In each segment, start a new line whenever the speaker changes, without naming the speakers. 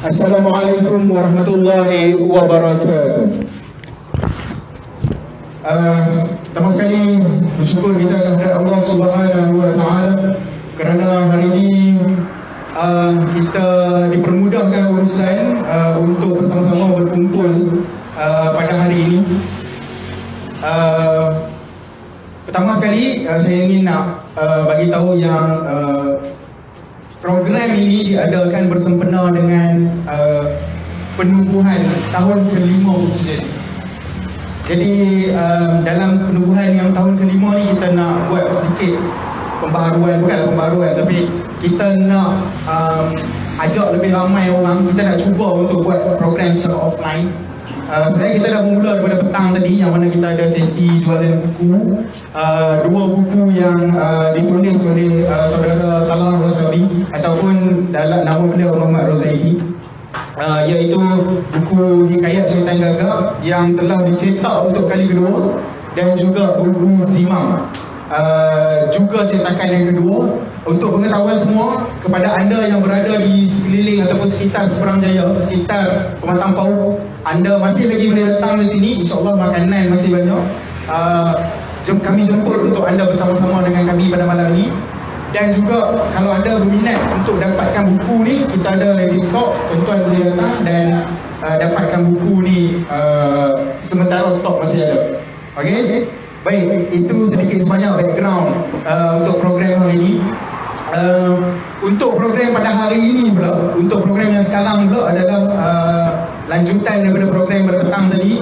Assalamualaikum warahmatullahi wabarakatuh. Pertama sekali bersyukur kita kepada Allah Subhanahu wa taala kerana hari ini kita dipermudahkan urusan untuk bersama-sama berkumpul pada hari ini. Pertama sekali saya ingin nak bagi tahu yang program ini diadakan bersempena dengan penubuhan tahun ke-5 Presiden. Jadi dalam penubuhan yang tahun ke-5 ni kita nak buat sedikit pembaharuan, bukan pembaharuan tapi kita nak ajak lebih ramai orang. Kita nak cuba untuk buat program secara offline. Sebenarnya kita dah mula daripada petang tadi yang mana kita ada sesi jualan buku, dua buku yang ditulis oleh saudara Talal Rosabi ataupun dalam nama beliau Muhammad Rozaidi, iaitu buku Hikayat Syaitan Gagap yang telah dicetak untuk kali kedua, dan juga buku Zimam, juga cetakan yang kedua. Untuk pengetahuan semua, kepada anda yang berada di sekeliling ataupun sekitar Seberang Jaya, sekitar Pematang Pauh, anda masih lagi boleh datang ke sini. InsyaAllah makanan masih banyak. Kami jemput untuk anda bersama-sama dengan kami pada malam ini. Dan juga kalau anda berminat untuk dapatkan buku ni, kita ada ready stock. Tuan-tuan boleh datang dan dapatkan buku ni sementara stok masih ada. Okey? Baik, itu sedikit sebanyak background untuk program hari ini. Untuk program pada hari ini pula, untuk program yang sekarang pula adalah lanjutan daripada program berpetang tadi.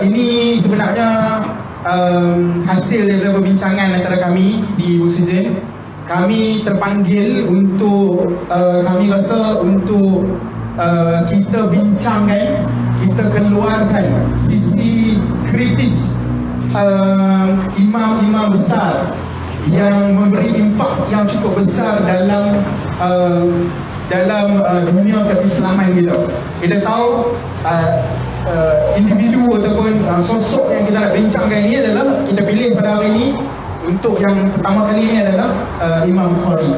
Ini sebenarnya hasil daripada perbincangan antara kami di Oksigen. Kami terpanggil untuk, kami rasa untuk kita bincangkan, kita keluarkan sisi kritis imam-imam besar yang memberi impak yang cukup besar dalam dunia keislaman kita. Kita tahu individu ataupun sosok yang kita nak bincangkan ini adalah, kita pilih pada hari ini untuk yang pertama kali ini adalah Imam Bukhari.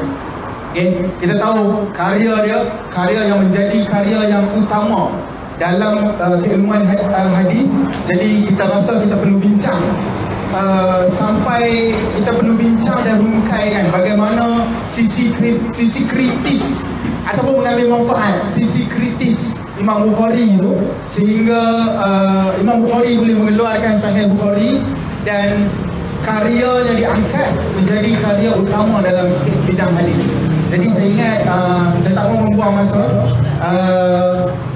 Okay? Kita tahu karya dia, karya yang menjadi karya yang utama dalam keilmuan hadis. Jadi kita rasa kita perlu bincang, sampai kita perlu bincang dan rungkaikan bagaimana sisi kritis ataupun mengambil manfaat sisi kritis Imam Bukhari itu, sehingga Imam Bukhari boleh mengeluarkan Sahih Bukhari dan karyanya diangkat menjadi karya utama dalam bidang hadis. Jadi saya ingat, saya tak mahu membuang masa.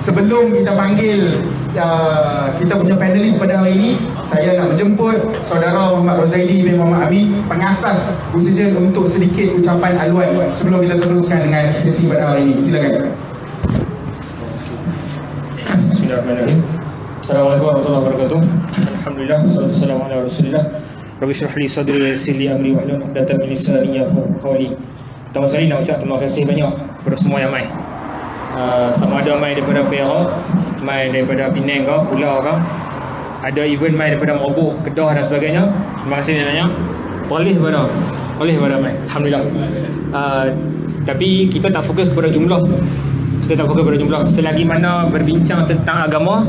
Sebelum kita panggil kita punya panelis pada hari ini, saya nak menjemput saudara Muhammad Rozaidi bin Muhammad Amin, pengasas Oksigen, untuk sedikit ucapan haluan sebelum kita teruskan dengan sesi pada hari ini. Silakan.
Bismillahirrahmanirrahim. Assalamualaikum warahmatullahi wabarakatuh. Alhamdulillah, wassalatu wassalamu ala Rasulillah. Rabbi shrah li sadri wa yassir li amri wahlul 'uqdatam min lisani yafqahu qawli. Pertama sekali nak ucap terima kasih banyak kepada semua yang mai. Sama ada mai daripada Perak, mai daripada Penang ke, Pulau ke, ada event mai daripada Merbuk, Kedah dan sebagainya. Terima kasih banyak. Boleh pada mai. Alhamdulillah. Tapi kita tak fokus pada jumlah. Selagi mana berbincang tentang agama,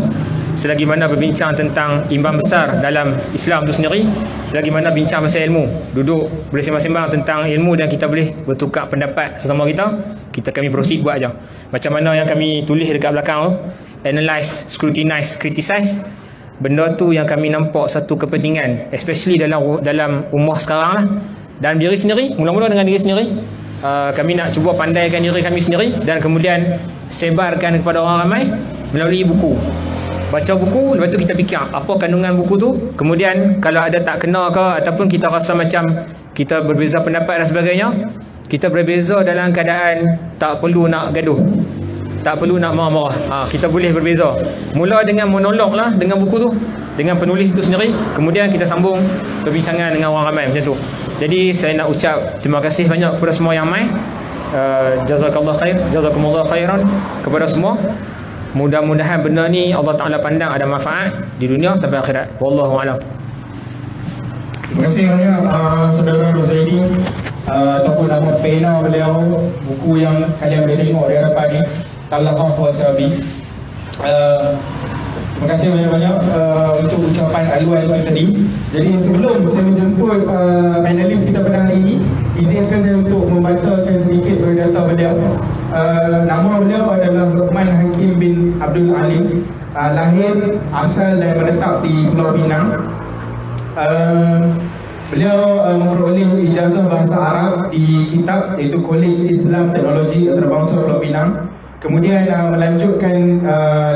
selagi mana berbincang tentang imam besar dalam Islam itu sendiri, selagi mana bincang pasal ilmu, duduk bersembang-sembang tentang ilmu dan kita boleh bertukar pendapat sesama kita kami proceed buat aja. Macam mana yang kami tulis dekat belakang tu, analyze, scrutinize, criticize, benda tu yang kami nampak satu kepentingan, especially dalam umur sekarang lah, dan diri sendiri, mula-mula dengan diri sendiri. Kami nak cuba pandaikan diri kami sendiri dan kemudian sebarkan kepada orang ramai melalui buku. Baca buku, lepas tu kita fikir apa kandungan buku tu. Kemudian kalau ada tak kena ke, ataupun kita rasa macam kita berbeza pendapat dan sebagainya, kita berbeza dalam keadaan tak perlu nak gaduh, tak perlu nak marah-marah. Kita boleh berbeza. Mula dengan monolog lah, dengan buku tu, dengan penulis itu sendiri. Kemudian kita sambung perbincangan dengan orang ramai macam tu. Jadi saya nak ucap terima kasih banyak kepada semua yang mai. Jazakallah khair, jazakumullah khairan kepada semua. Mudah-mudahan benda ni Allah Ta'ala pandang ada manfaat di dunia sampai akhirat. Wallahu a'lam.
Terima kasih banyak saudara Rozaidi, ataupun nama pena beliau, buku yang kalian boleh tengok di hadapan ni. talaqah wasabi. Terima kasih banyak-banyak untuk ucapan alu-alu tadi. Jadi sebelum saya menjemput panelis kita pada hari ini, izinkan saya untuk membacakan sedikit data beliau. Nama beliau adalah Luqman Hakim bin Abdul Alim. Lahir, asal dan menetap di Pulau Pinang. Beliau memperoleh ijazah bahasa Arab di kitab iaitu College Islam Teknologi Antarabangsa Pulau Pinang. Kemudian melanjutkan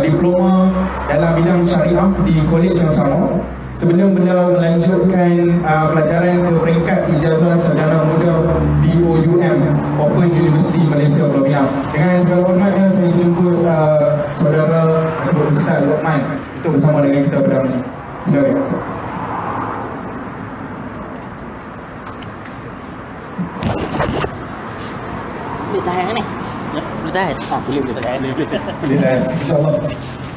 diploma dalam bidang syariah di college yang sama. Sebelum beliau melanjutkan pelajaran ke peringkat ijazah sarjana muda di OUM, Open University Malaysia Pulau Pinang. Dengan segala hormatnya saya jemput saudara Ustaz Luqman untuk bersama dengan kita pada hari ini. Silakan.
Boleh tahan ni? Ya? Boleh tahan? Boleh tahan.
Boleh tahan, insyaAllah.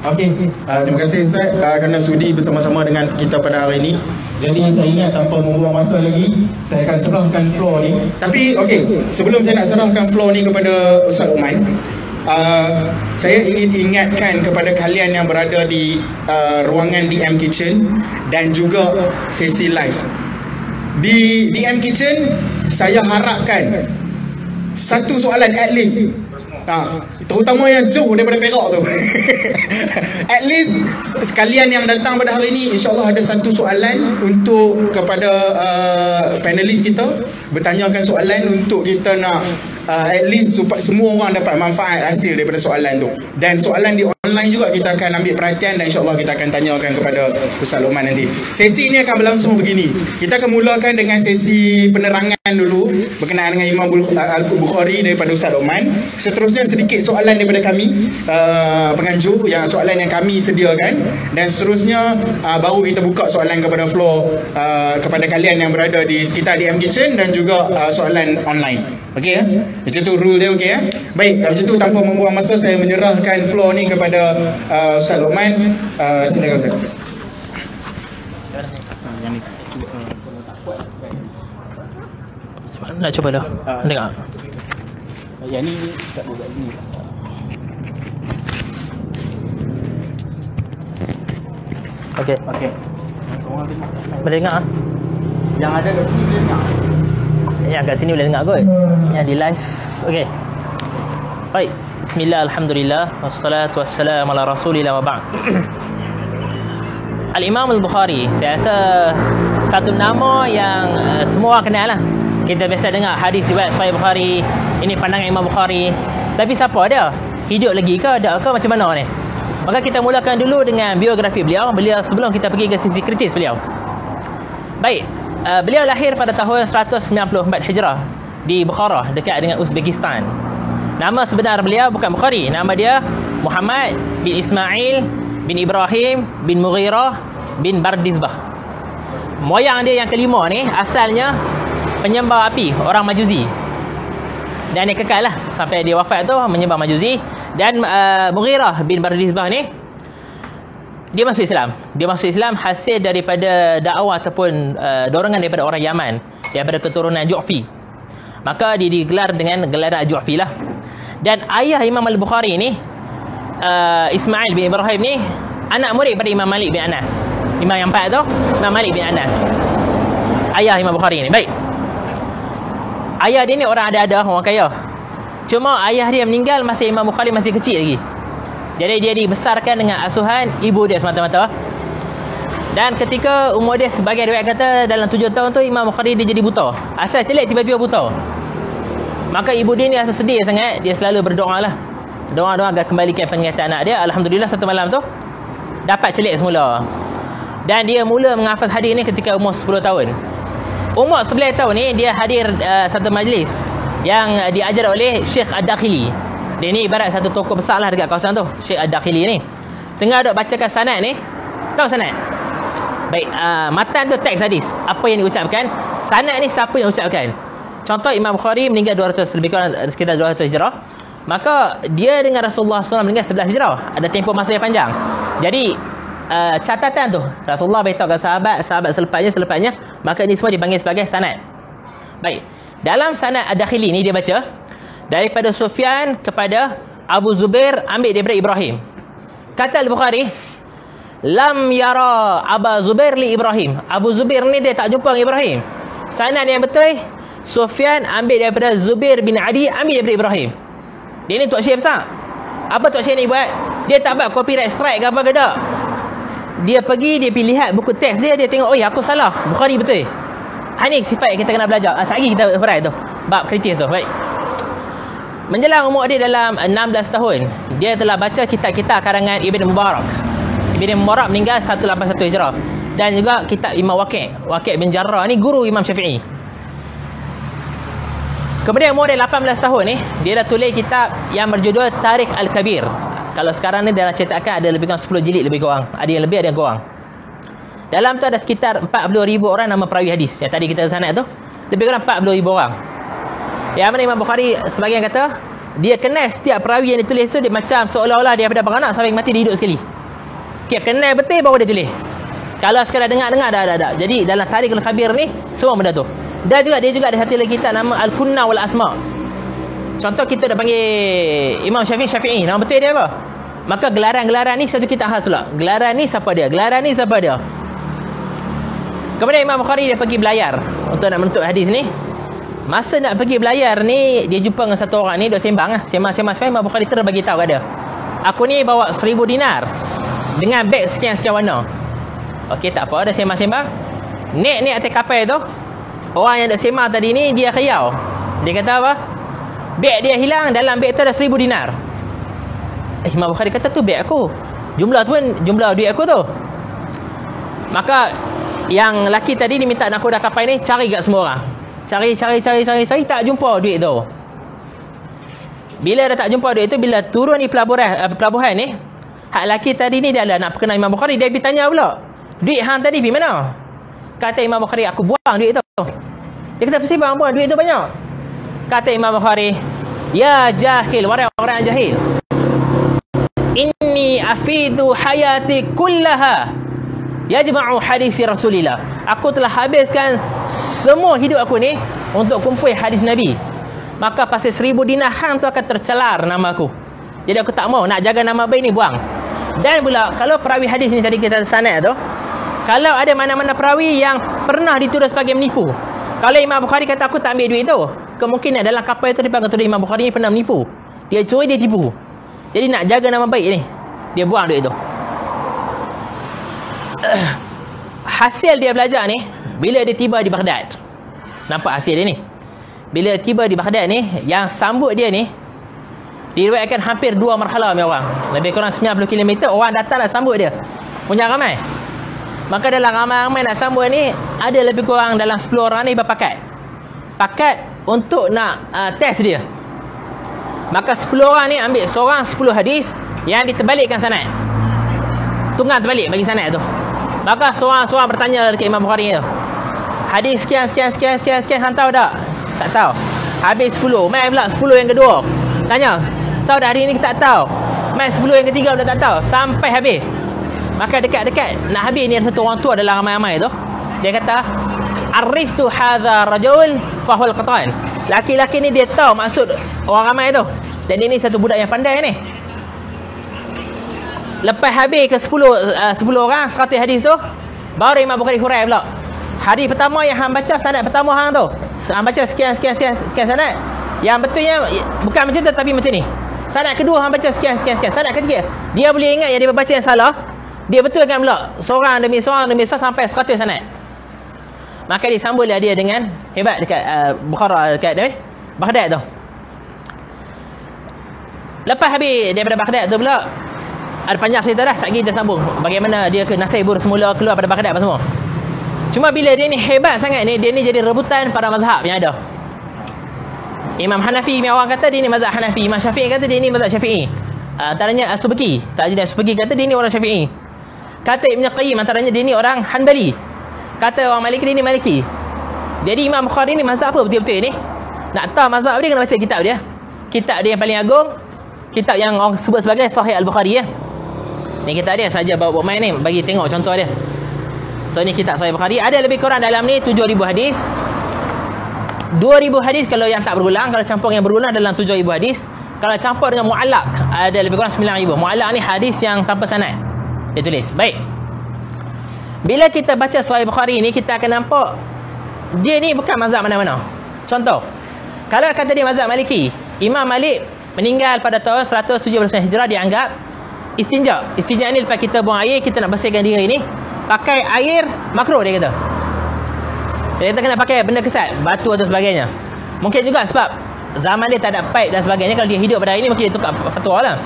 Okey, terima kasih Ustaz kerana sudi bersama-sama dengan kita pada hari ini. Jadi saya ingat tanpa membuang masa lagi, saya akan serahkan floor ni. Tapi okey, sebelum saya nak serahkan floor ni kepada Ustaz Luqman, saya ingin ingatkan kepada kalian yang berada di ruangan DM Kitchen dan juga sesi live. Di DM Kitchen, saya harapkan satu soalan at least, terutama yang jauh daripada Perak tu. At least sekalian yang datang pada hari ini, insyaAllah ada satu soalan untuk kepada panelis kita, bertanyakan soalan untuk kita nak at least supaya semua orang dapat manfaat hasil daripada soalan tu. Dan soalan di online juga kita akan ambil perhatian dan insyaAllah kita akan tanyakan kepada Ustaz Luqman nanti. Sesi ini akan berlangsung begini. Kita akan mulakan dengan sesi penerangan dulu berkenaan dengan Imam Al-Bukhari daripada Ustaz Luqman. Seterusnya sedikit soalan daripada kami penganjur, yang soalan yang kami sediakan, dan seterusnya baru kita buka soalan kepada floor kepada kalian yang berada di sekitar DM Kitchen dan juga soalan online. Okey ya? Macam tu rule dia, okey ya? Baik, macam tu tanpa membuang masa saya menyerahkan floor ni kepada Ustaz Luqman. Silakan Ustaz.
Nak cuba dah. Dengar.
Yang ni Ustaz buat ni.
Okey.
Okey.
Boleh dengar?
Yang ada kat sini boleh dengar.
Yang kat sini boleh dengar kot. Yang di live. Okey. Baik. Bismillah, alhamdulillah, wassalatu wassalamu ala rasulillah wa ba'd. Al-Imam Al-Bukhari, saya rasa satu nama yang semua orang kenal lah. Kita biasa dengar hadis riwayat Sahih Bukhari, ini pandangan Imam Bukhari. Tapi siapa dia? Hidup lagi ke? Ada ke? Macam mana ni? Maka kita mulakan dulu dengan biografi beliau sebelum kita pergi ke sisi kritis beliau. Baik, beliau lahir pada tahun 194 Hijrah di Bukhara, dekat dengan Uzbekistan. Nama sebenar beliau bukan Bukhari, nama dia Muhammad bin Ismail bin Ibrahim bin Mughirah bin Bardizbah. Moyang dia yang kelima ni asalnya penyembah api, orang Majusi. Dan dia kekal lah sampai dia wafat tu menyembah Majusi. Dan Mughirah bin Bardizbah ni dia masuk Islam. Dia masuk Islam hasil daripada dakwah ataupun dorongan daripada orang Yaman, daripada keturunan Ju'fi. Maka dia digelar dengan gelaran Ju'fi lah. Dan ayah Imam Al-Bukhari ni Ismail bin Ibrahim ni anak murid pada Imam Malik bin Anas. Imam yang empat tu Imam Malik bin Anas, ayah Imam Bukhari ni. Baik, ayah dia ni orang ada-ada, orang kaya. Cuma ayah dia meninggal masa Imam Bukhari masih kecil lagi. Jadi dia dibesarkan dengan asuhan ibu dia semata-mata. Dan ketika umur dia, sebagai riwayat kata dalam 7 tahun tu Imam Bukhari dia jadi buta. Asal celik tiba-tiba buta. Maka ibu dia ni rasa sedih sangat. Dia selalu berdoa lah, doa-doa agar kembalikan penglihatan anak dia. Alhamdulillah satu malam tu dapat celik semula. Dan dia mula menghafaz hadis ni ketika umur 10 tahun. Umur 11 tahun ni dia hadir satu majlis yang diajar oleh Syekh Ad-Dakhili. Dia ni ibarat satu tokoh besar lah dekat kawasan tu, Syekh Ad-Dakhili ni. Tengah duk bacakan sanad ni. Tahu sanad? Baik, matan tu teks hadis, apa yang diucapkan. Sanad ni siapa yang ucapkan. Contoh Imam Bukhari meninggal 200, lebih kurang sekitar 200 Hijrah. Maka dia dengan Rasulullah SAW meninggal 11 Hijrah. Ada tempoh masa yang panjang. Jadi catatan tu Rasulullah beritahu ke sahabat selepasnya, maka ini semua dipanggil sebagai sanad. Baik, dalam sanad Ad-Dakhili ni dia baca daripada Sufyan kepada Abu Zubair ambil daripada Ibrahim. Kata Al-Bukhari, lam yara Abu Zubair li Ibrahim. Abu Zubair ni dia tak jumpa dengan Ibrahim. Sanad yang betul, Sufyan ambil daripada Zubair bin Adi, ambil daripada Ibrahim. Dia ni Tok Syekh besar. Apa Tok Syekh ni buat? Dia tak buat copyright strike ke apa ke tak. Dia pergi, dia pergi lihat buku teks dia, dia tengok, oh ya aku salah, Bukhari betul. Ini sifat yang kita kena belajar. Sekali kita berat tu, bab kritis tu. Baik. Menjelang umur dia dalam 16 tahun, dia telah baca kitab-kitab karangan Ibn Mubarak. Ibn Mubarak meninggal 181 Hijrah. Dan juga kitab Imam Waqi' bin Jarrah ni guru Imam Syafi'i. Kemudian umur dia 18 tahun ni, dia dah tulis kitab yang berjudul Tarikh Al-Kabir. Kalau sekarang ni dalam cetakan ada lebih kurang 10 jilid lebih kurang. Ada yang lebih, ada yang kurang. Dalam tu ada sekitar 40,000 orang nama perawi hadis. Yang tadi kita sanad tu, lebih kurang 40,000 orang. Yang mana Imam Bukhari sebagian kata, dia kenal setiap perawi yang ditulis tu, dia macam seolah-olah dia daripada beranak sampai mati dia hidup sekali. Dia kenal betul baru dia tulis. Kalau sekadar dengar-dengar dah. Jadi dalam Tarikh Al-Kabir ni semua benda tu. Dan juga dia juga ada satu lagi kitab nama Al-Kunna wal Asma. Contoh kita dah panggil Imam Syafi'i, nama betul dia apa? Maka gelaran-gelaran ni satu kitab khas pula. Gelaran ni siapa dia? Gelaran ni siapa dia? Kemudian Imam Bukhari dia pergi belayar untuk nak menuntut hadis ni. Masa nak pergi belayar ni, dia jumpa dengan satu orang ni, duk sembang lah. Sembang-sembang Imam Bukhari terus bagi tahu kat dia, aku ni bawa 1,000 dinar dengan beg sekian-sekian warna. Okey, tak apa, ada sembang-sembang. Naik atas kapal tu, orang yang duk sembang tadi ni, dia khayal. Dia kata apa? Beg dia hilang, dalam beg tu ada 1,000 dinar. Imam Bukhari kata tu beg aku. Jumlah tu pun jumlah duit aku tu. Maka yang lelaki tadi ni minta nakhoda kapal ni cari kat semua orang. Cari, tak jumpa duit tu. Bila dah tak jumpa duit tu, bila turun di pelabuhan ni, hak lelaki tadi ni dia nak perkenal Imam Bukhari, dia pergi tanya pula, duit hang tadi pergi mana? Kata Imam Bukhari, aku buang duit tu. Dia kata, pasti bang buang duit tu banyak. Kata Imam Bukhari, ya jahil, orang jahil, inni afidu hayati kullaha yajma'u hadisi Rasulillah. Aku telah habiskan semua hidup aku ni untuk kumpul hadis Nabi. Maka pasal 1,000 dinar hang tu akan tercelar nama aku. Jadi aku tak mau, nak jaga nama baik ni, buang. Dan pula kalau perawi hadis ni tadi kita sanad tu, kalau ada mana-mana perawi yang pernah dituduh sebagai menipu, kalau Imam Bukhari kata aku tak ambil duit tu, kemungkinan dalam kapal tu dia panggil tuduh Imam Bukhari ni pernah menipu. Dia curi, dia tipu. Jadi nak jaga nama baik ni, dia buang duit tu. Hasil dia belajar ni, bila dia tiba di Baghdad, nampak hasil dia ni. Bila tiba di Baghdad ni, yang sambut dia ni diriwayatkan hampir 2 marhalah orang. Lebih kurang 90 km orang datang nak sambut dia, punya ramai. Maka dalam ramai-ramai nak sambut ni, ada lebih kurang dalam 10 orang ni berpakat untuk nak test dia. Maka 10 orang ni ambil seorang 10 hadis yang diterbalikkan sanad, tunggang terbalik bagi sanad tu. Maka seorang-seorang bertanya dekat Imam Bukhari tu, hadis sekian hang tahu tak? Tak tahu. Habis 10, mai pula 10 yang kedua, tanya, tahu dah hari ni tak tahu? Mai 10 yang ketiga pula tak tahu, sampai habis. Maka dekat-dekat nak habis ni, ada satu orang tua dalam ramai-ramai tu, dia kata, ariftu hadha rajul fahual qatan. Laki-laki ni dia tahu maksud orang ramai tu, dan dia ni satu budak yang pandai ni. Lepas habis ke 10 orang 100 hadis tu, baru Imam Bukhari hurai pula. Hadis pertama yang hang baca, sanad pertama hang tu, hang baca sekian sanad. Yang betulnya bukan macam tu, tapi macam ni. Sanad kedua hang baca sekian. Sanad ketiga dia boleh ingat yang dia baca yang salah, dia betulkan pula seorang demi seorang sampai 100 sanad. Maka disambutlah dia dengan hebat dekat Bukhara, dekat Baghdad tu. Lepas habis daripada Baghdad tu pula, ada panjang cerita dah, sekejap kita sambung bagaimana dia ke Nasaibur semula keluar pada Baghdad apa semua. Cuma bila dia ni hebat sangat ni, dia ni jadi rebutan pada mazhab yang ada. Imam Hanafi, orang kata dia ni mazhab Hanafi. Imam Syafi'i kata dia ni mazhab Syafi'i. Antaranya As-Subki, Tajuddin As-Subki kata dia ni orang Syafi'i. Kata Ibn Qayyim, antaranya dia ni orang Hanbali. Kata orang Maliki, dia ni Maliki. Jadi Imam Bukhari ni mazhab apa betul-betul ni? Nak tahu mazhab dia, kena baca kitab dia. Kitab dia yang paling agung, kitab yang orang sebut sebagai Sahih Al-Bukhari ya. Ni kitab dia saja bawa main ni, bagi tengok contoh dia. So ni kitab Sahih Bukhari, ada lebih kurang dalam ni 7,000 hadis. 2,000 hadis kalau yang tak berulang, kalau campur yang berulang dalam 7,000 hadis. Kalau campur dengan mu'allaq ada lebih kurang 9,000. Mu'allaq ni hadis yang tanpa sanad. Dia tulis. Baik. Bila kita baca Sahih Bukhari ni, kita akan nampak dia ni bukan mazhab mana-mana. Contoh, kalau kata dia mazhab Maliki, Imam Malik meninggal pada tahun 179 Hijrah, dianggap istinja. Istinja ni lepas kita buang air, kita nak bersihkan diri ni, pakai air makruh dia kata. Dia kata kena pakai benda kesat, batu atau sebagainya. Mungkin juga sebab zaman dia tak ada pipe dan sebagainya. Kalau dia hidup pada hari ni, mungkin dia tukar fatwa lah.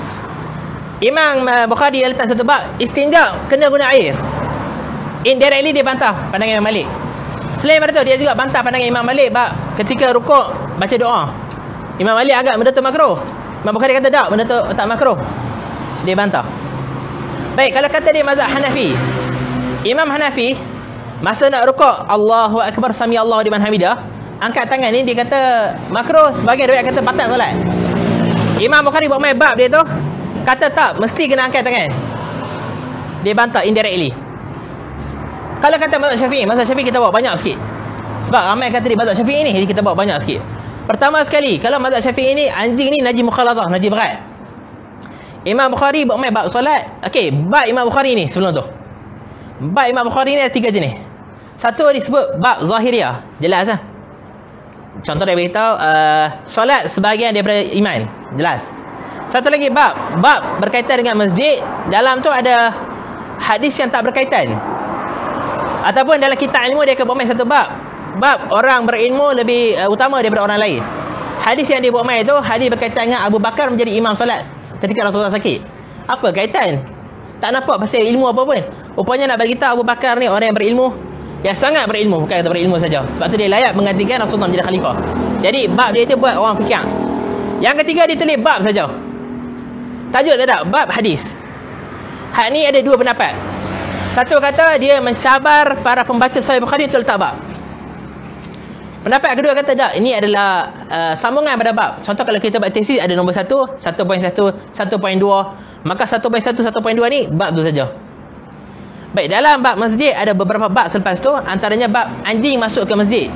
Imam Bukhari dia letak satu bab, istinja kena guna air. Indirectly dia bantah pandangan Imam Malik. Selain daripada tu, dia juga bantah pandangan Imam Malik bab ketika rukuk baca doa. Imam Malik agak benda tu makruh. Imam Bukhari kata tak, benda tu tak makruh. Dia bantah. Baik, kalau kata dia mazhab Hanafi, Imam Hanafi masa nak rukuk Allahu Akbar sami Allahu liman hamidah, angkat tangan ni dia kata makruh. Sebagai riwayat kata batal solat. Imam Bukhari buat main bab dia tu, kata tak, mesti kena angkat tangan. Dia bantah indirectly. Kalau kata mazhab Syafi'i kita bawa banyak sikit. Sebab ramai kata di mazhab Syafi'i ni, jadi kita bawa banyak sikit. Pertama sekali, kalau mazhab Syafi'i ni, anjing ni najis mukhalatah, najis berat. Imam Bukhari buat main bab solat. Okey, bab Imam Bukhari ni sebelum tu. Bab Imam Bukhari ni ada 3 jenis. Satu disebut bab zahiriyah, jelas lah. Contoh dia beritahu solat sebahagian daripada iman, jelas. Satu lagi bab berkaitan dengan masjid. Dalam tu ada hadis yang tak berkaitan. Ataupun dalam kitab ilmu dia akan buat main satu bab orang berilmu lebih utama daripada orang lain. Hadis yang dia buat main tu hadis berkaitan dengan Abu Bakar menjadi imam solat ketika Rasulullah sakit. Apa kaitan? Tak nampak pasal ilmu apa pun. Rupanya nak bagi tahu Abu Bakar ni orang yang berilmu, yang sangat berilmu, bukan kata berilmu saja. Sebab tu dia layak menggantikan Rasulullah menjadi khalifah. Jadi bab dia tu buat orang fikir. Yang ketiga dia tulis bab saja. Tajuk tak ada, bab hadis. Hak ni ada 2 pendapat. Satu kata dia mencabar para pembaca Sahih Bukhari untuk letak bab. Pendapat kedua kata tak, ini adalah sambungan pada bab. Contoh kalau kita buat tesis ada nombor 1, 1.1, 1.2, maka 1.1, 1.2 ni bab tu saja. Baik, dalam bab masjid ada beberapa bab selepas tu, antaranya bab anjing masuk ke masjid.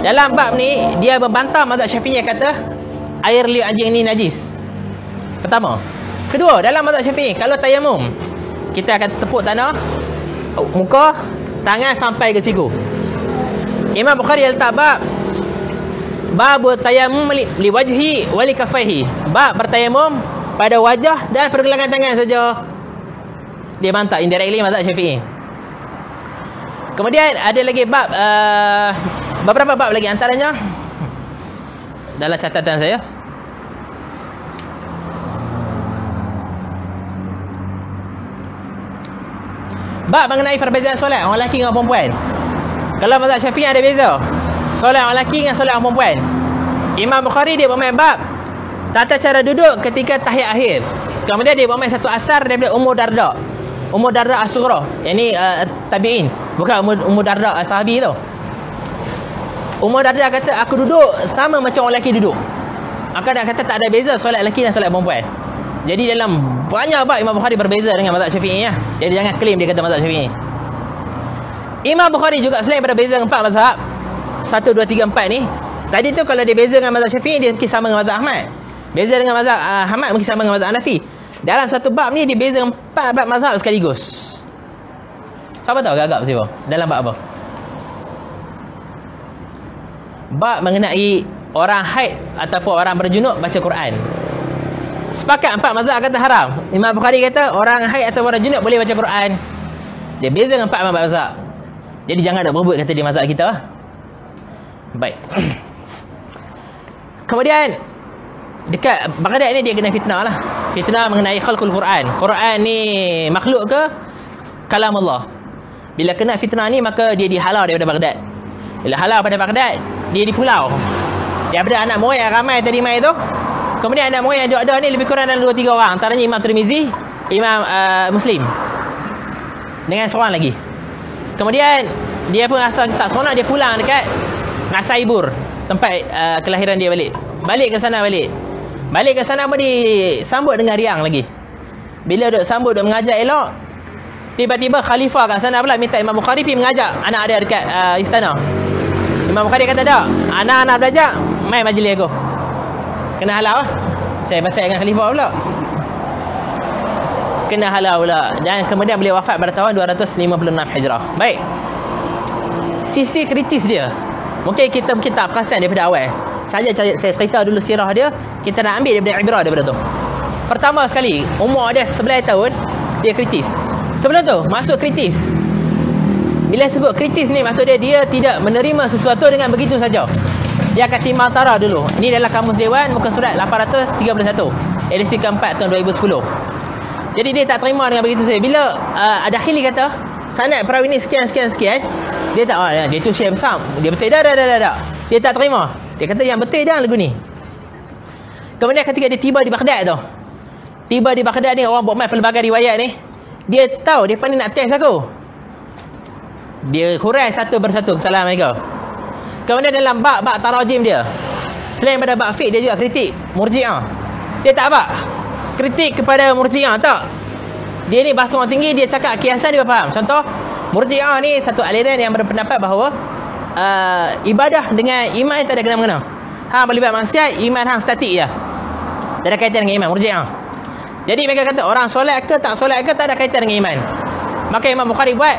Dalam bab ni dia membantah mazhab Syafi'i yang kata air liur anjing ni najis. Pertama. Kedua, dalam mazhab Syafi'i kalau tayamum, kita akan tepuk tanah, muka, tangan sampai ke siku. Imam Bukhari letak bab tayammum li wajhi wa li kaffaihi. Bab bertayamum pada wajah dan pergelangan tangan saja. Dia bantah indirectly mazhab Syafi'i. Kemudian ada lagi bab beberapa bab lagi, antaranya dalam catatan saya. Bab mengenai perbezaan solat orang lelaki dengan perempuan. Kalau mazhab Syafi'i ada beza solat orang lelaki dengan solat orang perempuan. Imam Bukhari dia bermain bab tata cara duduk ketika tahiyat akhir. Kemudian dia bermain satu asar daripada Ummu Darda. Ummu Darda As-Sughra. Yang ni tabi'in, bukan Ummu Darda as-sahabi tu. Ummu Darda kata aku duduk sama macam orang lelaki duduk. Maka dia kata tak ada beza solat lelaki dan solat perempuan. Jadi dalam banyak bab Imam Bukhari berbeza dengan mazhab Syafi'i ya. Jadi jangan claim dia kata mazhab Syafi'i. Imam Bukhari juga selain berbeza dengan 4 mazhab 1, 2, 3, 4 ni. Tadi tu kalau dia beza dengan mazhab Syafi'i, dia mungkin sama dengan mazhab Ahmad. Beza dengan mazhab Ahmad mungkin sama dengan mazhab Hanafi. Dalam satu bab ni dia beza dengan 4 bab mazhab sekaligus. Siapa tahu agak siapa? Dalam bab apa? Bab mengenai orang haid ataupun orang berjunub baca Quran. Sepakat 4 mazhab kata haram. Imam Bukhari kata orang haid atau orang junub boleh baca Quran. Dia beza dengan 4 mazhab. Jadi jangan nak berebut kata dia mazhab kita. Baik. Kemudian dekat Baghdad ni dia kena fitnah lah. Fitnah mengenai khalqul Quran. Quran ni makhluk ke kalam Allah? Bila kena fitnah ni maka dia dihalau daripada Baghdad. Bila halau pada Baghdad, dia di pulau. Daripada anak moyang ramai tadi mai tu. Kemudian anak moyang yang ada ni lebih kurang dalam 2-3 orang. Antaranya Imam Tirmizi, Imam Muslim. Dengan seorang lagi. Kemudian dia pun asal tak seronok, dia pulang dekat Nasaibur, tempat kelahiran dia balik. Balik ke sana pun disambut dengan riang lagi. Bila duk sambut, duk mengajar elok, tiba-tiba khalifah kat sana pula minta Imam Bukhari pergi mengajak anak dia dekat istana. Imam Bukhari kata tak, anak-anak belajar, mai majlis aku. Kena halau lah. Saya pasal dengan khalifah pula. Kena halau pula. Dan kemudian beliau wafat pada tahun 256 Hijrah. Baik. Sisi kritis dia. Mungkin kita tak perasan daripada awal. Saya cerita dulu sirah dia. Kita nak ambil daripada ibrah daripada tu. Pertama sekali, umur dia 11 tahun, dia kritis. Sebelum tu, masuk kritis. Bila sebut kritis ni, maksud dia tidak menerima sesuatu dengan begitu saja. Dia akan timbang tara dulu. Ini dalam Kamus Dewan, muka surat 831. Edisi keempat tahun 2010. Jadi dia tak terima dengan begitu saja. Bila Dakhili kata, sanad perawi ni sekian. Dia tak, dia tu syekh besar. Dia betul, dah. Dia tak terima. Dia kata yang betul dah lagu ni. Kemudian ketika dia tiba di Baghdad tu. Tiba di Baghdad ni, orang buat mai pelbagai riwayat ni. Dia tahu, dia pandai nak test aku. Dia hurai satu persatu kesalahan mereka. Kemudian dalam bab tarajim dia, selain pada bab fiqh, dia juga kritik Murji'ah. Dia tak apa kritik kepada Murji'ah, tak. Dia ni bahasa orang tinggi, dia cakap kiasan dia faham. Contoh, Murji'ah ni satu aliran yang berpendapat bahawa ibadah dengan iman tak ada kena-mengena. Hang boleh buat maksiat, iman hang statik je. Tak ada kaitan dengan iman. Murji'ah. Jadi mereka kata orang solat ke tak solat ke tak ada kaitan dengan iman. Maka Imam Bukhari buat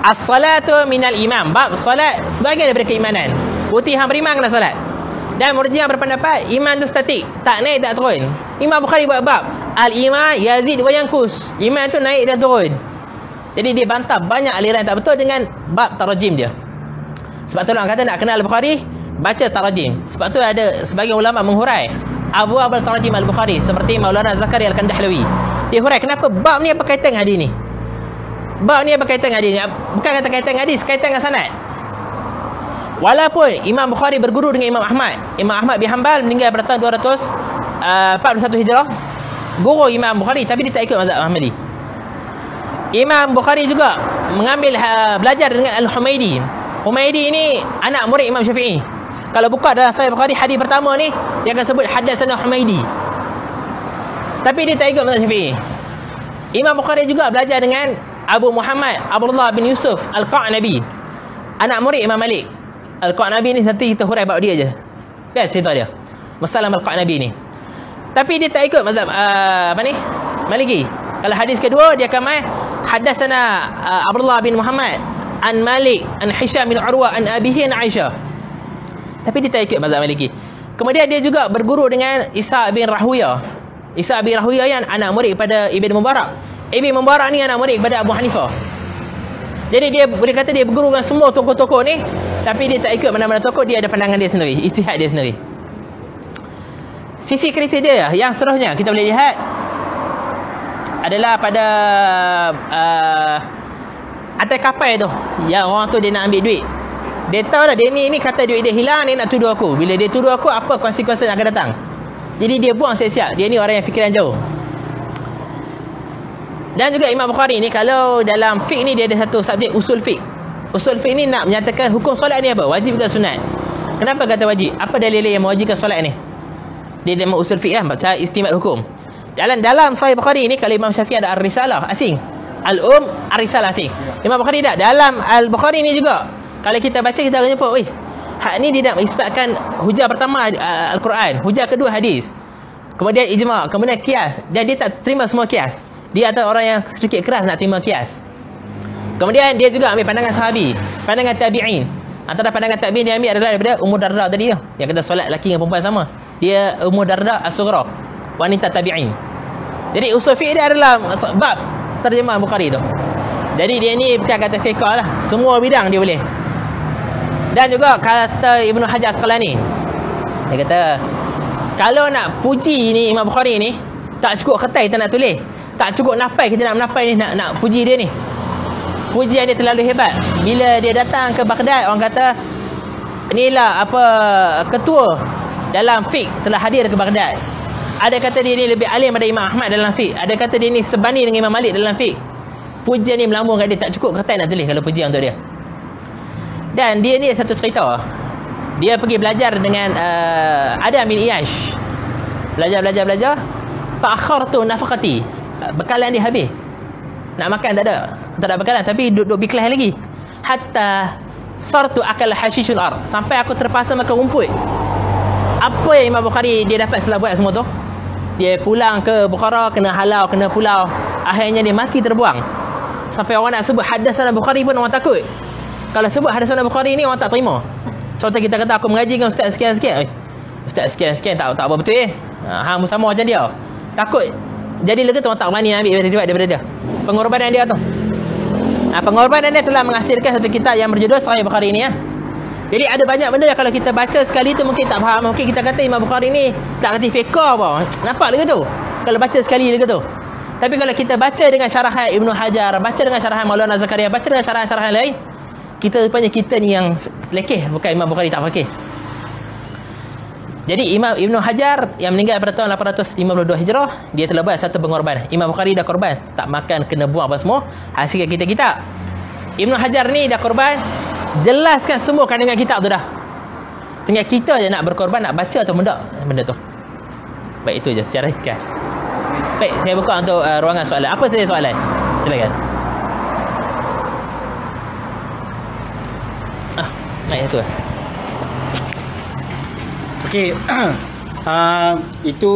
as-salatu minal iman. Bab solat sebahagian daripada keimanan. Bukti hang beriman kena solat. Dan Murji'ah berpendapat iman tu statik, tak naik tak turun. Imam Bukhari buat bab al-iman yazid wa yanqus. Iman tu naik dan turun. Jadi dia bantah banyak aliran tak betul dengan bab tarajim dia. Sebab tu orang kata nak kenal Bukhari, baca tarajim. Sebab tu ada sebagian ulama menghurai Abwab al-Tarajim al-Bukhari seperti Maulana Zakaria al-Kandahlawi. Dia hurai kenapa bab ni apa kaitan dengan hadis ni? Bab ni apa kaitan dengan hadis ni? Bukan kata kaitan dengan hadis, kaitan dengan sanad. Walaupun Imam Bukhari berguru dengan Imam Ahmad. Imam Ahmad bin Hanbal meninggal pada tahun 241 Hijrah. Guru Imam Bukhari, tapi dia tak ikut mazhab Ahmadi. Imam Bukhari juga mengambil belajar dengan Al-Humaidi. Humaidi ni anak murid Imam Syafi'i. Kalau buka dalam Sahih Bukhari hadis pertama ni, dia akan sebut hadatsana Humaidi. Tapi dia tak ikut mazhab Syafi'i. Imam Bukhari juga belajar dengan Abu Muhammad Abdullah bin Yusuf Al-Qa'nabi, anak murid Imam Malik. Al-Qa'nabi ni nanti kita hurai bab dia je. Biasa cerita dia. Masalah Al-Qa'nabi ni. Tapi dia tak ikut mazhab Maliki. Kalau hadis kedua dia akan mai hadatsana Abdullah bin Muhammad an Malik an Hisham bin Urwah an abihi an Aisyah. Tapi dia tak ikut mazhab Maliki. Kemudian dia juga berguru dengan Isa bin Rahuyah. Isa bin Rahuyah yang anak murid kepada Ibn Mubarak. Ibn Mubarak ni anak murid kepada Abu Hanifah. Jadi dia boleh kata dia berguru dengan semua tokoh-tokoh ni, tapi dia tak ikut mana-mana tokoh, dia ada pandangan dia sendiri, ijtihad dia sendiri. Sisi kritik dia yang seterusnya kita boleh lihat adalah pada atas kapal tu, yang orang tu dia nak ambil duit. Dia tahu dah dia ni kata duit dia hilang, dia nak tuduh aku. Bila dia tuduh aku, apa konsekuensi yang akan datang. Jadi dia buang siap-siap. Dia ni orang yang fikiran jauh. Dan juga Imam Bukhari ni, kalau dalam fiqh ni dia ada satu subjek usul fiqh. Usul fiqh ni nak menyatakan hukum solat ni apa, wajib ke sunat. Kenapa kata wajib? Apa dalil yang mewajibkan solat ni? Dia ada usul fiqh lah, cara istimat hukum. Dalam Sahih Bukhari ni, kalau Imam Syafi'i ada Ar-Risalah asing, Ar-Risalah asing. Imam Bukhari tak. Dalam Al-Bukhari ni juga, kalau kita baca, kita akan jumpa, hak ni dia nak isbatkan hujah pertama Al-Quran, hujah kedua hadis, kemudian ijma', kemudian kias. Dan dia tak terima semua kias. Dia antara orang yang sedikit keras nak terima kias. Kemudian dia juga ambil pandangan sahabi, pandangan tabi'in. Antara pandangan tabi'in dia ambil adalah daripada Ummu Darda tadi tu, yang kata solat lelaki dengan perempuan sama. Dia Ummu Darda as-Sughra, wanita tabi'in. Jadi usul fiqh dia adalah bab terjemah Bukhari tu. Jadi dia ni bukan kata fiqh lah, semua bidang dia boleh. Dan juga kata Ibnu Hajar Asqalani, dia kata kalau nak puji ni Imam Bukhari ni, tak cukup kertas kita nak tulis, tak cukup napai kita nak menapai ni, nak puji dia ni. Pujian dia terlalu hebat. Bila dia datang ke Baghdad, orang kata inilah ketua dalam fiqh telah hadir ke Baghdad. Ada kata dia ni lebih alim daripada Imam Ahmad dalam fiqh. Ada kata dia ni sebanding dengan Imam Malik dalam fiqh. Pujian ni melambung kat dia, tak cukup kertas nak tulis kalau pujian untuk dia. Dan dia ni satu cerita. Dia pergi belajar dengan Adam bin Iyash. Belajar. Fa'akhartu nafaqati. Bekalan dia habis. Nak makan tak ada bekalan, tapi duduk biklah lagi. Hatta sartu akal hashishul ar. Sampai aku terpaksa makan rumput. Apa yang Imam Bukhari dia dapat setelah buat semua tu? Dia pulang ke Bukhara, kena halau, kena pulau. Akhirnya dia mati terbuang. Sampai orang nak sebut hadatsana Bukhari pun orang takut. Kalau sebut hadatsana Bukhari ni orang tak terima. Contoh kita kata aku mengaji dengan ustaz sekian-sekian. Ustaz sekian-sekian tak apa betul hang sama macam dia. Takut. Jadi lega tu orang tak berani ambil riwayat daripada dia. Pengorbanan dia tu. Pengorbanan dia telah menghasilkan satu kitab yang berjudul Sahih Bukhari ni Jadi ada banyak benda yang kalau kita baca sekali tu mungkin tak faham. Mungkin kita kata Imam Bukhari ni tak kerti fiqh apa. Nampak lega tu? Kalau baca sekali lega tu. Tapi kalau kita baca dengan syarahan Ibnu Hajar, baca dengan syarahan Maulana Zakaria, baca dengan syarahan-syarahan lain, kita rupanya kita ni yang lekeh, bukan Imam Bukhari tak fakih. Jadi Imam Ibnu Hajar yang meninggal pada tahun 852 Hijrah, dia telah buat satu pengorbanan. Imam Bukhari dah korban, tak makan, kena buang apa semua, hasilkan kitab-kitab. Ibnu Hajar ni dah korban, jelaskan semua kandungan kitab tu dah. Tinggal kita je nak berkorban, nak baca atau benda tu. Baik, itu je secara ringkas. Baik, saya buka untuk ruangan soalan. Apa saja soalan? Silakan. Naik tu.
Okey. Itu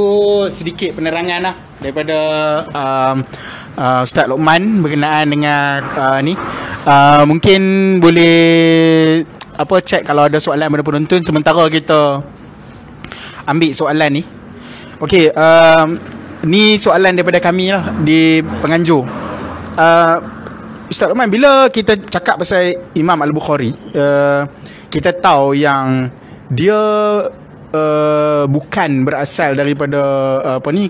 sedikit penerangan lah daripada Ustaz Luqman berkenaan dengan ni. Mungkin boleh check kalau ada soalan daripada penonton sementara kita ambil soalan ni. Okey, ni soalan daripada kami lah di penganjur. Ustaz Luqman, bila kita cakap pasal Imam Al-Bukhari, kita tahu yang dia bukan berasal daripada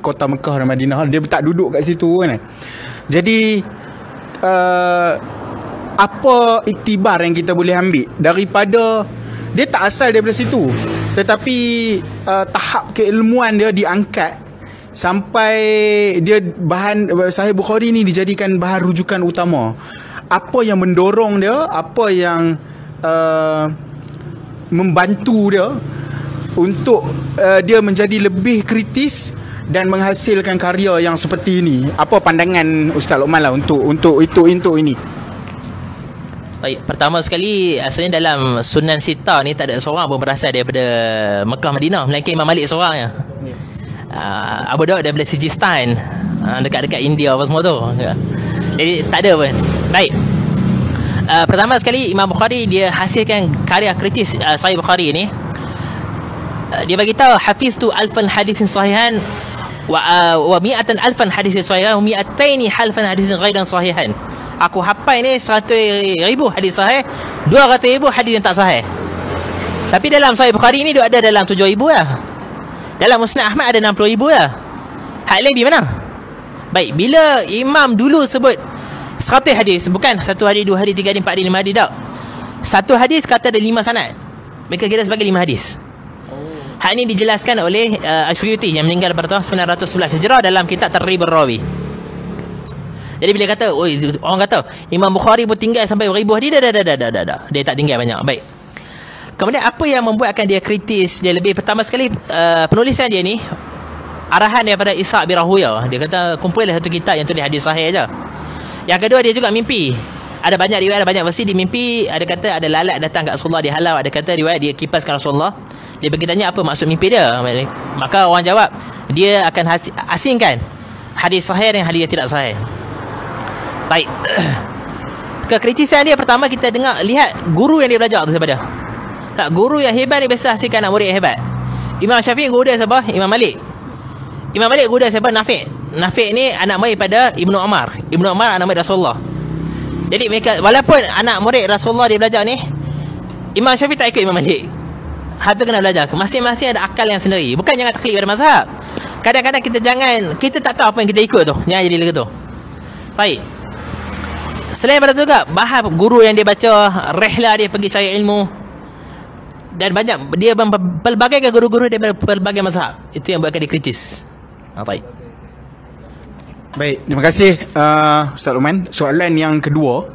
kota Mekah dan Madinah. Dia tak duduk kat situ kan. Jadi apa iktibar yang kita boleh ambil daripada dia tak asal daripada situ, tetapi tahap keilmuan dia diangkat sampai dia Sahih Bukhari ni dijadikan bahan rujukan utama. Apa yang mendorong dia, apa yang membantu dia untuk dia menjadi lebih kritis dan menghasilkan karya yang seperti ini? Apa pandangan Ustaz Luqman lah untuk ini?
Baik, pertama sekali asalnya dalam Sunan Sita ni tak ada seorang pun berasal daripada Mekah Madinah, melainkan Imam Malik seorang je. Abu Daud daripada Sijistan, dekat-dekat India apa semua tu. Jadi tak ada pun. Baik. Pertama sekali Imam Bukhari dia hasilkan karya kritis Sahih Bukhari ni. Dia bagi tahu hafiztu alfan hadisin sahihan wa mi'atan alfan hadisin sahihan wa mi'ataini halfan hadisin ghairan sahihan. Aku hafal ni 100,000 hadis sahih, 200,000 hadis yang tak sahih. Tapi dalam Sahih Bukhari ni dia ada dalam 7,000 lah. Dalam Musnad Ahmad ada 60,000 lah. Hak lain di mana? Baik, bila imam dulu sebut 100 hadis, bukan 1 hadis, 2 hadis, 3 hadis, 4 hadis, 5 hadis tak. Satu hadis kata ada 5 sanad. Mereka kira sebagai 5 hadis. Hal ini dijelaskan oleh Asyuyuti yang meninggal pada tahun 911 Hijrah dalam kitab Targhib ar-Rawi. Jadi bila kata, orang kata Imam Bukhari pun tinggal sampai 1000 hadis, dah. Dia tak tinggal banyak. Baik. Kemudian apa yang membuatkan dia kritis? Dia lebih, pertama sekali penulisan dia ni arahan daripada Ishaq bin Rahuya. Dia kata kumpullah satu kitab yang tulis hadis sahih aja. Yang kedua, dia juga mimpi. Ada banyak riwayat, ada banyak versi di mimpi. Ada kata ada lalat datang kat Rasulullah dihalau. Ada kata riwayat dia kipaskan Rasulullah. Dia pergi tanya apa maksud mimpi dia. Maka orang jawab dia akan asingkan hadis sahih dan hadis yang tidak sahih. Baik. Kekritisan dia pertama kita lihat guru yang dia belajar tu siapa dia. Tak, guru yang hebat ni biasa hasilkan anak murid yang hebat. Imam Syafi'i guru dia siapa? Imam Malik. Imam Malik guru dia siapa? Nafi'. Nafi' ni anak murid pada Ibnu Umar. Ibnu Umar anak murid Rasulullah. Jadi mereka, walaupun anak murid Rasulullah dia belajar ni, Imam Syafi'i tak ikut Imam Malik. Hal tu kena belajar. Masing-masing ada akal yang sendiri. Bukan jangan taklid pada mazhab. Kadang-kadang kita tak tahu apa yang kita ikut tu. Jangan jadi lagi tu. Baik. Selain daripada tu juga, bahas guru yang dia baca, rehlah dia pergi cari ilmu. Dan banyak, dia pelbagai guru-guru daripada pelbagai mazhab. Itu yang buatkan dia kritis. Baik.
Baik, terima kasih Ustaz Luqman. Soalan yang kedua,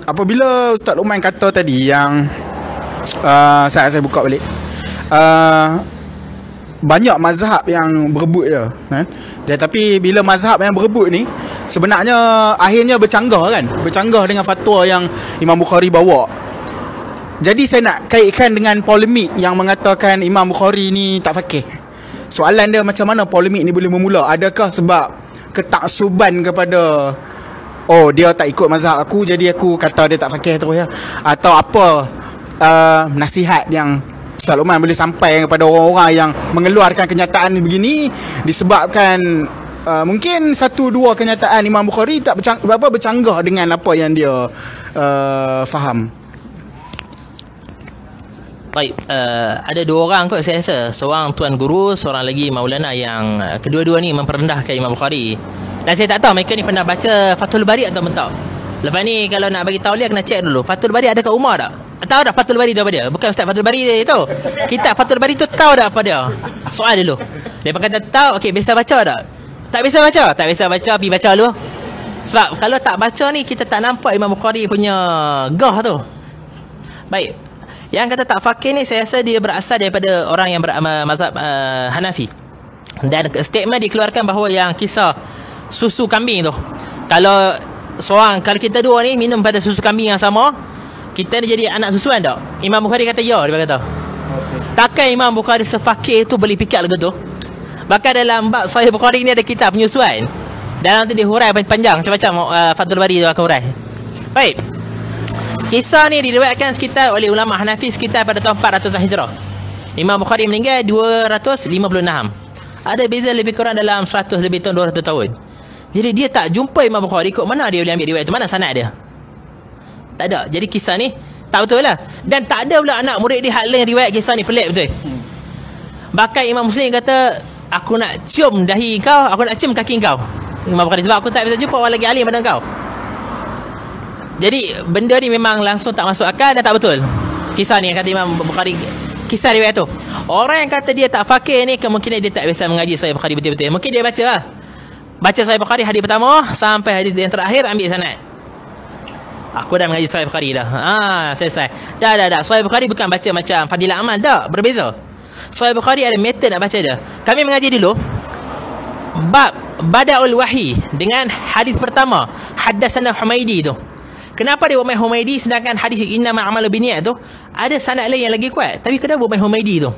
apabila Ustaz Luqman kata tadi yang saya buka balik, banyak mazhab yang berebut dia, kan? Tapi bila mazhab yang berebut ni sebenarnya akhirnya bercanggah kan, bercanggah dengan fatwa yang Imam Bukhari bawa. Jadi saya nak kaitkan dengan polemik yang mengatakan Imam Bukhari ni tak faqih. Soalan dia, macam mana polemik ni boleh bermula? Adakah sebab ketaksuban kepada dia tak ikut mazhab aku, jadi aku kata dia tak faqih terus ya? Atau apa nasihat yang Ustaz Luqman boleh sampaikan kepada orang-orang yang mengeluarkan kenyataan begini disebabkan mungkin satu dua kenyataan Imam Bukhari tak bercanggah dengan apa yang dia faham.
Baik, ada dua orang kot saya rasa. Seorang Tuan Guru, seorang lagi Maulana yang kedua-dua ni memperendahkan Imam Bukhari. Dan saya tak tahu mereka ni pernah baca Fathul Bari atau tak. Lepas ni kalau nak bagi tahu dia kena check dulu. Fathul Bari ada kat Umar tak? Tahu tak Fathul Bari tu apa dia? Bukan Ustaz Fathul Bari dia tu. Kitab Fathul Bari tu tahu tak apa dia? Soal dulu. Dia kata tahu, okey biasa baca tak? Tak biasa baca? Tak biasa baca, pergi baca dulu. Sebab kalau tak baca ni kita tak nampak Imam Bukhari punya gah tu. Baik. Yang kata tak faqih ni saya rasa dia berasal daripada orang yang mazhab Hanafi. Dan statement dikeluarkan bahawa yang kisah susu kambing tu, kalau kita dua ni minum pada susu kambing yang sama, kita ni jadi anak susuan tak? Imam Bukhari kata ya, dia kata. Takkan Imam Bukhari sefaqih tu boleh fikir lagu tu? Bahkan dalam bab Sahih Bukhari ni ada kitab penyusuan. Dalam tu dia hurai panjang macam-macam Fathul Bari tu akan hurai. Baik. Kisah ni diriwayatkan sekitar oleh ulama Hanafi sekitar pada tahun 400 Hijrah. Imam Bukhari meninggal 256. Ada beza lebih kurang dalam 100 lebih tahun 200 tahun. Jadi dia tak jumpa Imam Bukhari, kok mana dia boleh ambil riwayat tu? Mana sanad dia? Tak ada. Jadi kisah ni tak betul lah. Dan tak ada pula anak murid dia hak lain riwayat kisah ni, pelik betul. Bahkan Imam Muslim kata, aku nak cium dahi kau, aku nak cium kaki kau, Imam Bukhari, sebab aku tak bisa jumpa orang lagi alim pada kau. Jadi benda ni memang langsung tak masuk akal dan tak betul. Kisah ni yang kata Imam Bukhari, kisah riwayat tu. Orang yang kata dia tak faqih ni kemungkinan dia tak biasa mengaji Sahih Bukhari betul-betul. Mungkin dia baca lah. Baca Sahih Bukhari hadis pertama sampai hadis yang terakhir, ambil sanad. Aku dah mengaji Sahih Bukhari dah. Selesai. Dah. Sahih Bukhari bukan baca macam Fadilah Amal, tak, berbeza. Sahih Bukhari ada metod nak baca dia. Kami mengaji dulu bab Bada'ul Wahyi dengan hadis pertama, Haddatsana Humaidi tu. Kenapa dia buat main Humaidi sedangkan hadis Innama A'malu Binniyat tu ada sanad lain yang lagi kuat, tapi kenapa buat main Humaidi tu?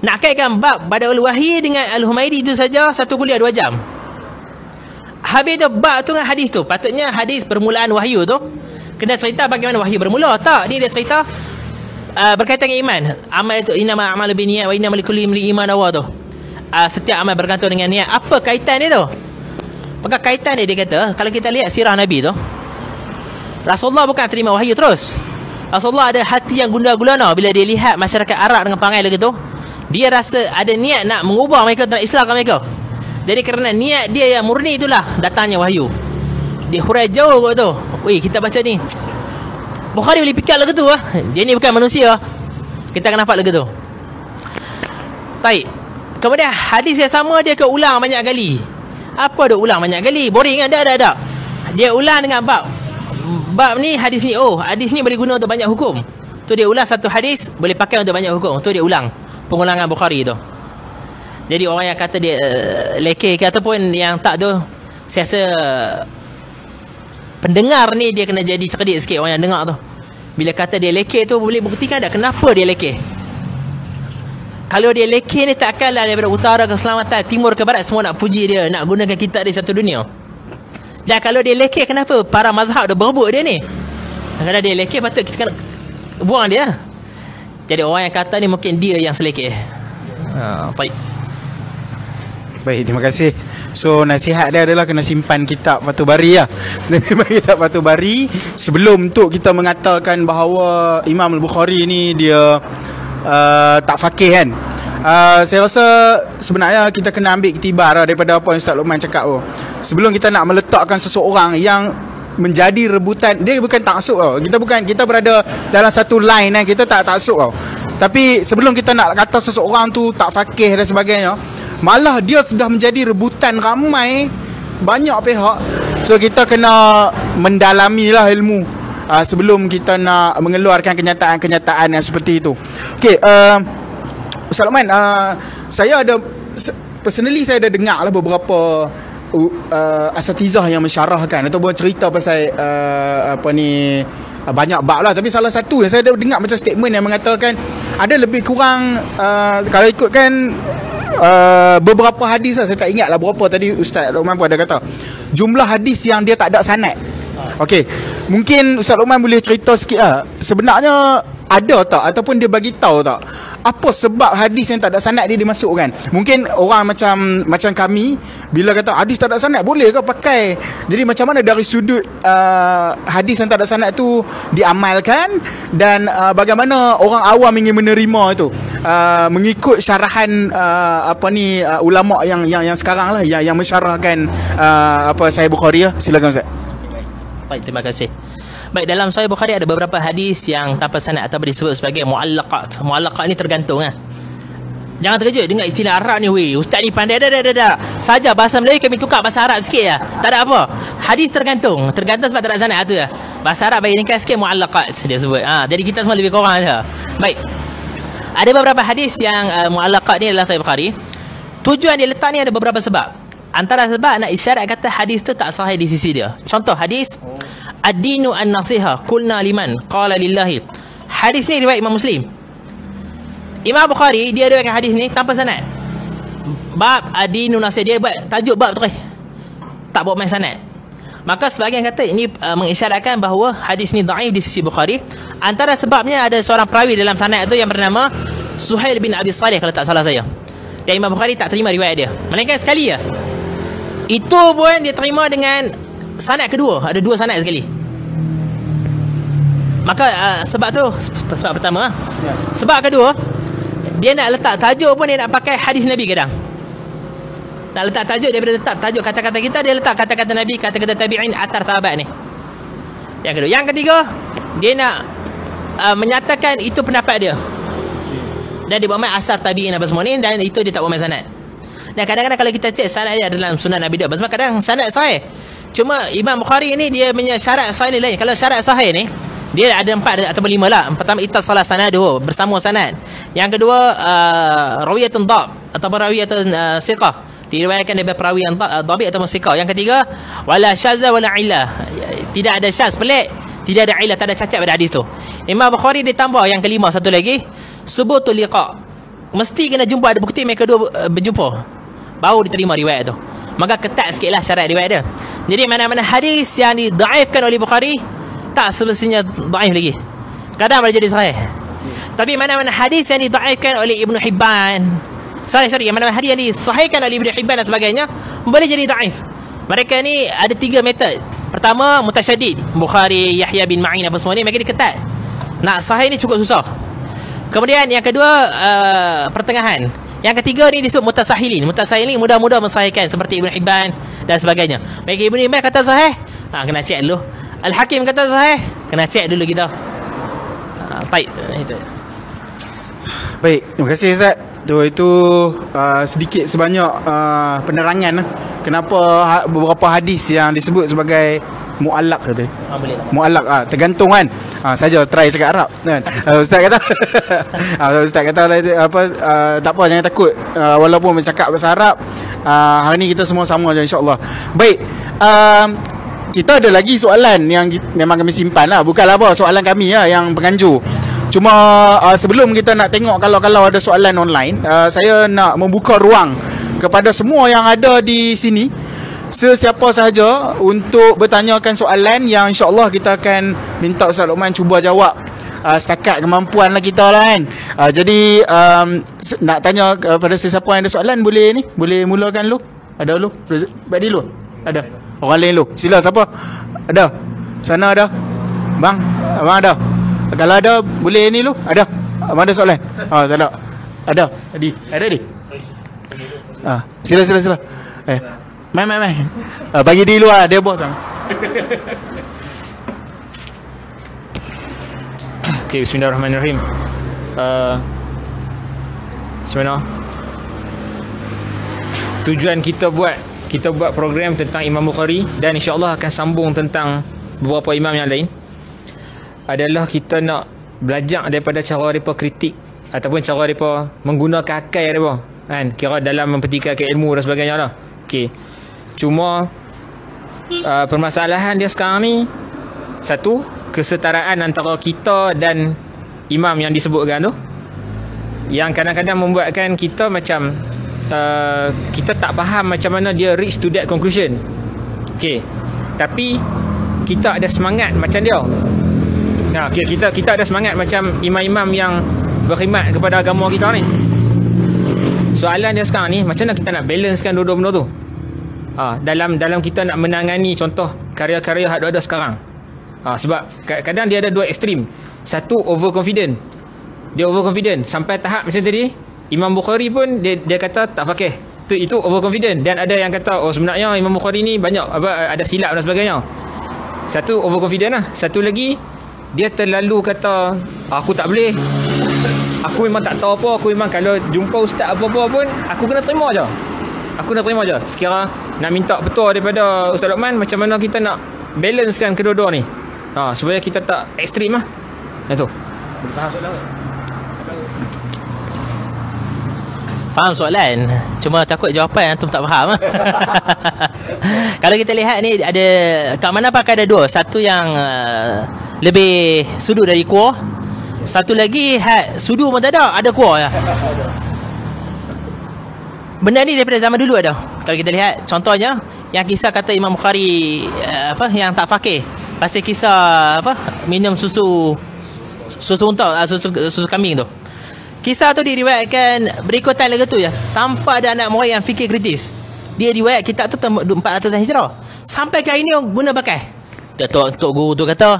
Nak kaitkan bab Bada'ul Wahyi dengan Al-Humaidi tu saja satu kuliah 2 jam. Habis tu bab tu dengan hadis tu. Patutnya hadis permulaan wahyu tu kena cerita bagaimana wahyu bermula. Tak, dia cerita berkaitan dengan iman. Amal itu Innama A'malu Binniyat wa innamal likulli imri'in ma nawa tu. Setiap amal bergantung dengan niat. Apa kaitan dia tu? Maka kaitan dia kata, kalau kita lihat sirah Nabi tu, Rasulullah bukan terima wahyu terus. Rasulullah ada hati yang gundah-gulana bila dia lihat masyarakat Arab dengan perangai lagi tu. Dia rasa ada niat nak mengubah mereka, nak Islamkan mereka. Jadi kerana niat dia yang murni itulah datangnya wahyu. Dia hurai jauh kot tu. Weh, kita baca ni, Bukhari boleh fikir lagu tu lah. Dia ni bukan manusia. Kita akan nampak lagu tu. Baik. Kemudian hadis yang sama dia ulang banyak kali. Apa dia ulang banyak kali? Boring kan? Tak. Dia ulang dengan bab ni, hadis ni, hadis ni boleh guna untuk banyak hukum. Tu dia ulang satu hadis boleh pakai untuk banyak hukum. Tu dia ulang pengulangan Bukhari tu. Jadi orang yang kata dia lekeh ke ataupun yang tak tu, saya rasa pendengar ni dia kena jadi cerdik sikit, orang yang dengar tu. Bila kata dia lekeh tu boleh buktikan tak kenapa dia lekeh. Kalau dia lekeh ni takkanlah daripada utara ke selatan, timur ke barat semua nak puji dia, nak gunakan kitab dia satu dunia. Dan kalau dia lekeh, kenapa para mazhab dah berebut dia ni? Kalau dia lekeh patut kita kena buang dia. Jadi orang yang kata ni mungkin dia yang selekeh. Baik.
Baik, terima kasih. So nasihat dia adalah kena simpan kitab Fathul Bari lah. Kitab Fathul Bari sebelum tu kita mengatakan bahawa Imam Al-Bukhari ni dia tak faqih kan. Saya rasa sebenarnya kita kena ambil iktibar lah daripada apa yang Ustaz Luqman cakap tu. Sebelum kita nak meletakkan seseorang yang menjadi rebutan, dia bukan taksub tau. Kita berada dalam satu line kan, kita tak taksub tau. Tapi sebelum kita nak kata seseorang tu tak faqih dan sebagainya, malah dia sudah menjadi rebutan ramai banyak pihak. So kita kena mendalami lah ilmu sebelum kita nak mengeluarkan kenyataan-kenyataan yang seperti itu. Okey, Ustaz Luqman, saya ada personally saya ada dengar lah beberapa asatizah yang mensyarahkan ataupun cerita pasal banyak bab lah, tapi salah satu yang saya ada dengar macam statement yang mengatakan ada lebih kurang kalau ikutkan beberapa hadis lah, saya tak ingat lah berapa tadi Ustaz Luqman pun ada kata jumlah hadis yang dia tak ada sanad. Okey, mungkin Ustaz Luqman boleh cerita sikit lah, sebenarnya ada tak ataupun dia bagi tahu tak apa sebab hadis yang tak ada sanad dia dimasukkan. Mungkin orang macam kami bila kata hadis tak ada sanad boleh ke pakai, jadi macam mana dari sudut hadis yang tak ada sanad tu diamalkan, dan bagaimana orang awam ingin menerima itu mengikut syarahan ulama yang sekarang lah yang mensyarahkan Sahih Bukhari lah. Silakan Ustaz.
Baik, terima kasih. Baik, dalam Sahih Bukhari ada beberapa hadis yang tanpa sanad atau disebut sebagai muallaqat. Muallaqat ni tergantung lah. Jangan terkejut dengar istilah Arab ni, weh. Ustaz ni pandai dah. Saja bahasa Melayu kami tukar bahasa Arab sikit lah. Tak ada apa. Hadis tergantung. Tergantung sebab tak ada sanad tu lah. Bahasa Arab bagi ringkas sikit muallaqat dia sebut. Jadi kita semua lebih kurang je. Baik. Ada beberapa hadis yang muallaqat ni dalam Sahih Bukhari. Tujuan dia letak ni ada beberapa sebab. Antara sebab nak isyarat kata hadis tu tak sahih di sisi dia. Contoh hadis ad-dinu an-nasiha qulna liman qala lillahi. Hadis ni riwayat Imam Muslim. Imam Bukhari dia riwayatkan hadis ni tanpa sanad. Bab ad-dinu nasiha, dia buat tajuk bab terus. Tak buat main sanad. Maka sebahagian kata ini mengisyaratkan bahawa hadis ni dhaif di sisi Bukhari. Antara sebabnya ada seorang perawi dalam sanad tu yang bernama Suhail bin Abi Salih kalau tak salah saya. Dan Imam Bukhari tak terima riwayat dia. Melainkan sekali ya. Itu pun dia terima dengan sanad kedua. Ada dua sanad sekali. Maka sebab tu, sebab pertama. Sebab kedua, dia nak letak tajuk pun dia nak pakai hadis Nabi kadang. Nak letak tajuk, daripada letak tajuk kata-kata kita, dia letak kata-kata Nabi, kata-kata tabi'in atar sahabat ni. Yang kedua. Yang ketiga, dia nak menyatakan itu pendapat dia. Dan dia buat main asar tabi'in apa semua ni, dan itu dia tak buat main sanad. Dan kadang-kadang kalau kita cek sanad dia dalam Sunan Abi Daud, sebab kadang sanad sahih. Cuma Imam Bukhari ni dia punya syarat sahih ni lain. Kalau syarat sahih ni dia ada 4 atau 5 lah. Pertama, ittasala sanaduhu, bersama sanad. Yang kedua, rawiyatun dhab atau rawiyatun siqah, diriwayatkan daripada perawi yang dhabi atau siqah. Yang ketiga, wala syazza wala illah, tidak ada syaz pelik, tidak ada illah, tak ada cacat pada hadis tu. Imam Bukhari ditambah yang kelima satu lagi, subutul liqa, mesti kena jumpa, ada bukti mereka dua berjumpa baru diterima riwayat tu. Maka ketat sikitlah syarat riwayat dia. Jadi mana-mana hadis yang didaifkan oleh Bukhari tak semestinya daif lagi, kadang boleh jadi sahih. Tapi mana-mana hadis yang didaifkan oleh Ibnu Hibban, mana-mana hadis yang disahihkan oleh Ibnu Hibban dan sebagainya, boleh jadi daif. Mereka ni ada 3 metod. Pertama, mutasyaddid, Bukhari, Yahya bin Ma'in apa semua ni, mereka ni ketat. Nak sahih ni cukup susah. Kemudian yang kedua, pertengahan. Yang ketiga ni disebut mutasahilin. Mutasahilin mudah-mudah mensahihkan, seperti Ibn Hibban dan sebagainya. Bagi Ibn Hibban kata sahih, kena cek dulu. Al-Hakim kata sahih, kena cek dulu kita. Baik, itu.
Baik, terima kasih Ustaz. Itu sedikit sebanyak penerangan kenapa beberapa hadis yang disebut sebagai muallaq kata. Muallaq tergantung kan. Saja try cakap Arab kan. Ustaz kata Ustaz kata apa, tak apa, jangan takut. Walaupun bercakap bahasa Arab, hari ni kita semua sama je insya-Allah. Baik. Kita ada lagi soalan yang memang kami simpan lah. Bukanlah apa soalan kami lah yang penganjur. Cuma sebelum kita nak tengok kalau ada soalan online, saya nak membuka ruang kepada semua yang ada di sini, sesiapa sahaja, untuk bertanyakan soalan yang insya-Allah kita akan minta Ustaz Luqman cuba jawab setakat kemampuan lah kita lah kan. Jadi nak tanya kepada sesiapa yang ada soalan, boleh mulakan dulu. Ada dulu? Baik dulu? Ada? Orang lain dulu? Sila, siapa? Ada? Sana ada? Bang ada? Kalau ada, boleh ni dulu. Ada? Abang ada soalan? Tak ada? Ada? Adi? Ada Adi? Sila. Main. Bagi dia luar, dia bos.
Okay, bismillahirrahmanirrahim. Sebenarnya tujuan kita buat program tentang Imam Bukhari, dan insya-Allah akan sambung tentang beberapa imam yang lain, adalah kita nak belajar daripada cara mereka kritik ataupun cara mereka menggunakan akal mereka kan, kira dalam mempertikaikan ilmu dan sebagainya lah. Okey. Cuma permasalahan dia sekarang ni, satu, kesetaraan antara kita dan imam yang disebutkan tu, yang kadang-kadang membuatkan kita macam kita tak faham macam mana dia reach to that conclusion. Okey, tapi kita ada semangat macam dia. Kita ada semangat macam imam-imam yang berkhidmat kepada agama kita ni. Soalan dia sekarang ni, macam mana kita nak balancekan dua-dua benda tu? Dalam kita nak menangani contoh karya-karya hak ada sekarang. Sebab kadang dia ada dua ekstrim. Satu, overconfident. Dia overconfident sampai tahap macam tadi, Imam Bukhari pun dia kata tak fakih. Itu overconfident. Dan ada yang kata sebenarnya Imam Bukhari ni banyak ada silap dan sebagainya. Satu overconfident lah. Satu lagi, dia terlalu kata aku tak boleh, aku memang tak tahu apa, aku memang kalau jumpa ustaz apa-apa pun aku kena terima je. Sekiranya nak minta petua daripada Ustaz Luqman, macam mana kita nak balancekan kedua-dua ni, supaya kita tak ekstrim lah. Itu
Faham soalan, cuma takut jawapan antum tak faham. Kalau kita lihat ni, ada kat mana pakai ada dua. Satu yang lebih sudu dari kuah, satu lagi sudu pun tak ada kuah ya. Benda ni daripada zaman dulu ada. Kalau kita lihat contohnya yang kisah kata Imam Bukhari yang tak fakih, pasal kisah minum susu unta, susu kambing tu. Kisah tu diriwayatkan berikutan lagu tu ya, tanpa ada anak murid yang fikir kritis. Dia riwayat kitab tu 400 Hijrah. Sampai ke hari ni orang guna pakai. Tok guru tu kata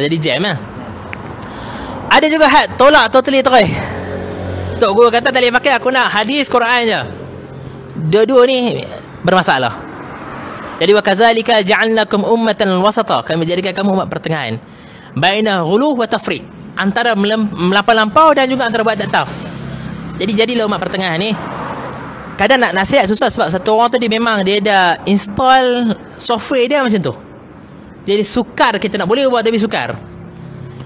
jadi jam lah. Ada juga tolak totally terai. Tok guru kata tak boleh pakai, aku nak hadis Quran je. Dua-dua ni bermasalah. Jadi wa kadzalika ja'alnakum ummatan wasata, kami jadikan kamu umat pertengahan. Baina ghuluw wa tafrid, antara melampau-lampau dan juga antara buat tak tahu. Jadi jadilah umat pertengahan ni. Kadang nak nasihat susah sebab satu orang tu dia memang dia ada install software dia macam tu. Jadi sukar kita nak boleh buat, tapi sukar.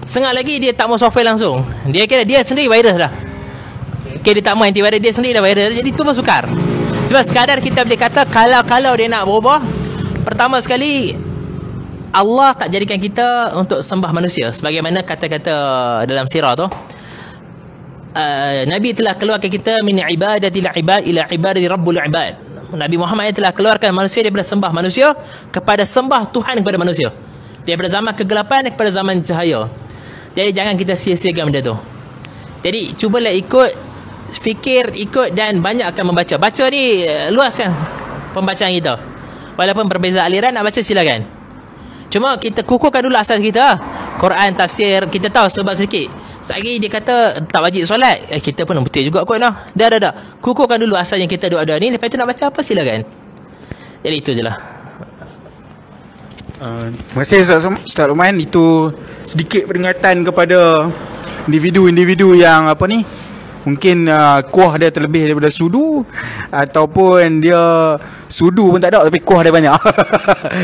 Setengah lagi dia tak mau software langsung. Dia kira dia sendiri virus dah. Okay, dia tak mau antivirus, dia sendiri dah virus. Jadi tu pun sukar. Sebab sekadar kita boleh kata kalau dia nak berubah, pertama sekali Allah tak jadikan kita untuk sembah manusia sebagaimana kata-kata dalam sirah tu. Nabi telah keluarkan kita min ibadatil ibad ila ibadati rabbul ibad. Nabi Muhammad telah keluarkan manusia daripada sembah manusia kepada sembah Tuhan kepada manusia, daripada zaman kegelapan kepada zaman cahaya. Jadi jangan kita sia-siakan benda tu. Jadi cubalah fikir dan banyak akan membaca. Baca ni luaskan pembacaan kita. Walaupun berbeza aliran, nak baca silakan. Cuma kita kukuhkan dulu asas kita. Quran, tafsir, kita tahu sebab sedikit. Sekali dia kata tak wajib solat, kita pun betul juga kot lah. Dah. Kukuhkan dulu asas yang kita ada ni. Lepas tu nak baca apa silakan. Jadi itu je lah.
Terima kasih Ustaz Luqman. Itu sedikit peringatan kepada individu-individu yang mungkin kuah dia terlebih daripada sudu, ataupun dia sudu pun tak ada tapi kuah dia banyak.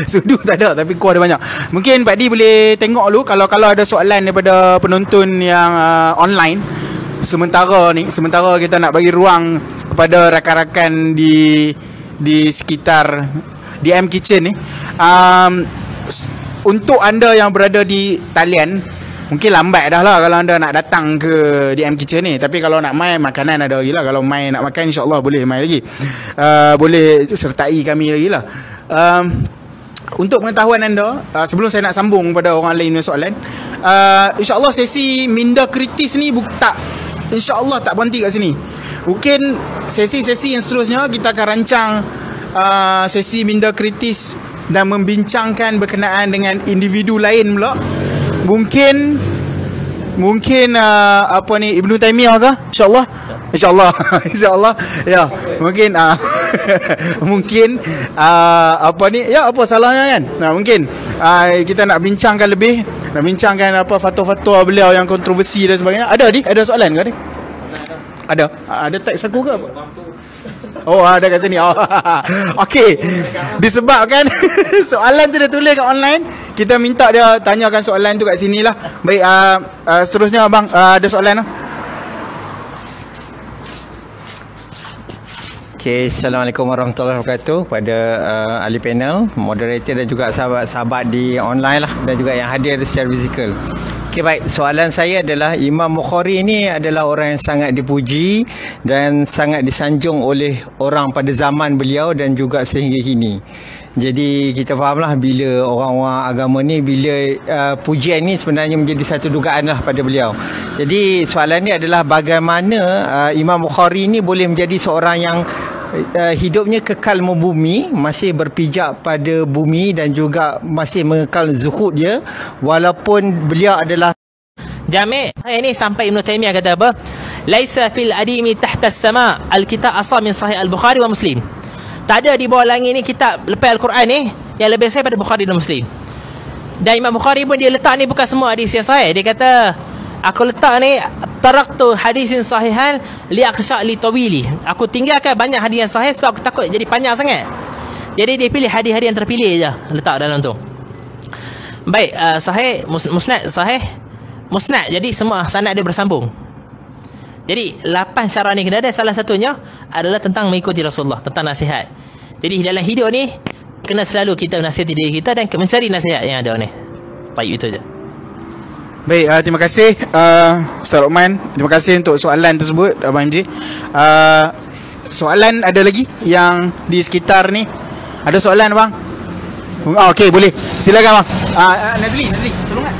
Sudu tak ada tapi kuah dia banyak. Mungkin Pak Di boleh tengok dulu kalau ada soalan daripada penonton yang online. Sementara kita nak bagi ruang kepada rakan-rakan di sekitar DM Kitchen ni. Untuk anda yang berada di talian, mungkin lambat dah lah kalau anda nak datang ke DM Kitchen ni. Tapi kalau nak main makanan ada lagi lah. Kalau main nak makan, insyaAllah boleh main lagi. Boleh sertai kami lagi lah. Untuk pengetahuan anda, sebelum saya nak sambung pada orang lain punya soalan, insyaAllah sesi minda kritis ni insyaAllah tak berhenti kat sini. Mungkin sesi-sesi yang seterusnya kita akan rancang sesi minda kritis dan membincangkan berkenaan dengan individu lain pula. Mungkin Ibnu Taimiyah ke? InsyaAllah ya, mungkin mungkin apa salahnya kan? Mungkin kita nak bincangkan lebih, nak bincangkan fatwa-fatwa beliau yang kontroversi dan sebagainya. Ada soalan ke? Ada teks aku ke apa? Oh, ada kat sini. Okey. Disebabkan soalan tu dia tulis kat online, kita minta dia tanyakan soalan tu kat sini lah. Baik, seterusnya abang, ada soalan tak?
Okay, Assalamualaikum warahmatullahi wabarakatuh pada ahli panel, moderator dan juga sahabat-sahabat di online lah dan juga yang hadir secara fizikal. Okay, baik. Soalan saya adalah Imam Bukhari ini adalah orang yang sangat dipuji dan sangat disanjung oleh orang pada zaman beliau dan juga sehingga kini. Jadi kita fahamlah bila orang-orang agama ni, bila pujian ni sebenarnya menjadi satu dugaan lah pada beliau. Jadi soalan ni adalah bagaimana Imam Bukhari ni boleh menjadi seorang yang hidupnya kekal membumi, masih berpijak pada bumi dan juga masih mengekal zuhud dia walaupun beliau adalah
Jami'. Ini sampai Ibn Taymiyah kata apa? Laisa fil adimi tahta as-sama' al-kitab asal min sahih al-Bukhari wa Muslim. Tak ada di bawah langit ni kitab lepas Al-Quran ni yang lebih sahih pada Bukhari dan Muslim. Dan Imam Bukhari pun dia letak ni bukan semua hadis yang sahih. Dia kata, aku letak ni taraktu hadisin sahihan li akhsha li tawili. Aku tinggalkan banyak hadis yang sahih sebab aku takut jadi panjang sangat. Jadi dia pilih hadis-hadis yang terpilih je letak dalam tu. Baik, sahih, musnad, sahih, musnad. Jadi semua sanad dia bersambung. Jadi 8 syarat ni kena ada. Salah satunya adalah tentang mengikuti Rasulullah, tentang nasihat. Jadi dalam hidup ni kena selalu kita nasihati diri kita dan mencari nasihat yang ada ni. Baik, itu je.
Baik, terima kasih Ustaz Luqman. Terima kasih untuk soalan tersebut Abang MJ. Soalan ada lagi yang di sekitar ni? Ada soalan bang? Okey, boleh. Silakan bang. Nazli, tolong kan.